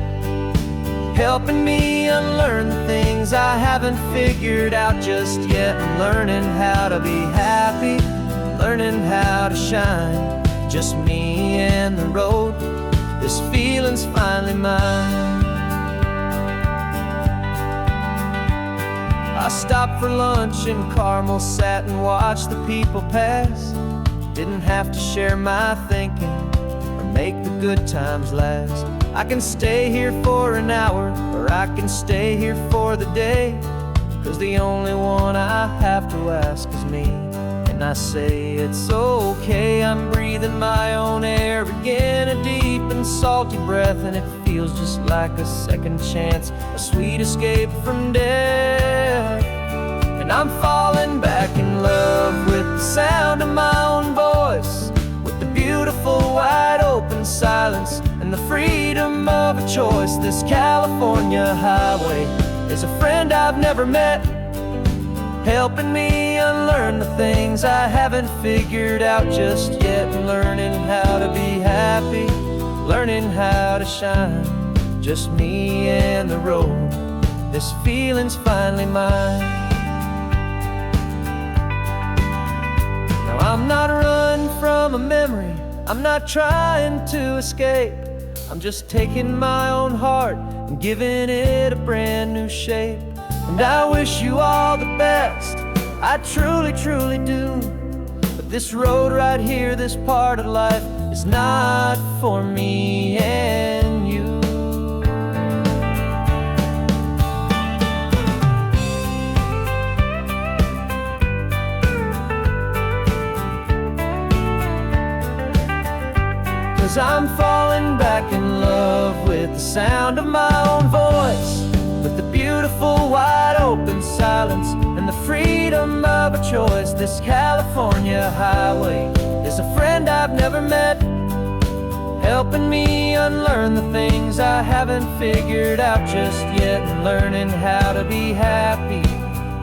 helping me unlearn the things I haven't figured out just yet. I'm learning how to be happy, learning how to shine, just me and the road. This feeling's finally mine. I stopped for lunch in Carmel, sat and watched the people pass. Didn't have to share my thinking or make the good times last. I can stay here for an hour, or I can stay here for the day, 'cause the only one I have to ask is me. And I say it's okay, I'm breathing my own air again, a deep and salty breath, and it feels just like a second chance, a sweet escape from death. And I'm falling back in love with the sound of my own voice, with the beautiful wide open silence and the freedom of a choice. This California highway is a friend I've never met, helping me unlearn the things I haven't figured out just yet. Learning how to be happy, learning how to shine, just me and the road. This feeling's finally mine. Now I'm not running from a memory, I'm not trying to escape. I'm just taking my own heart and giving it a brand new shape. And I wish you all the best, I truly, truly do. But this road right here, this part of life, is not for me and you. 'Cause I'm falling back in love with the sound of my own voice, with the beautiful wide open silence and the freedom of a choice. This California highway is a friend I've never met, helping me unlearn the things I haven't figured out just yet. And learning how to be happy,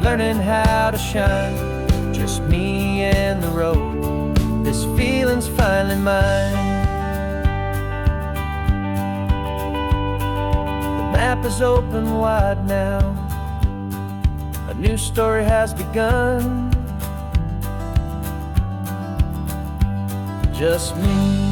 learning how to shine, just me and the road. This feeling's finally mine. The map is open wide now, a new story has begun, just me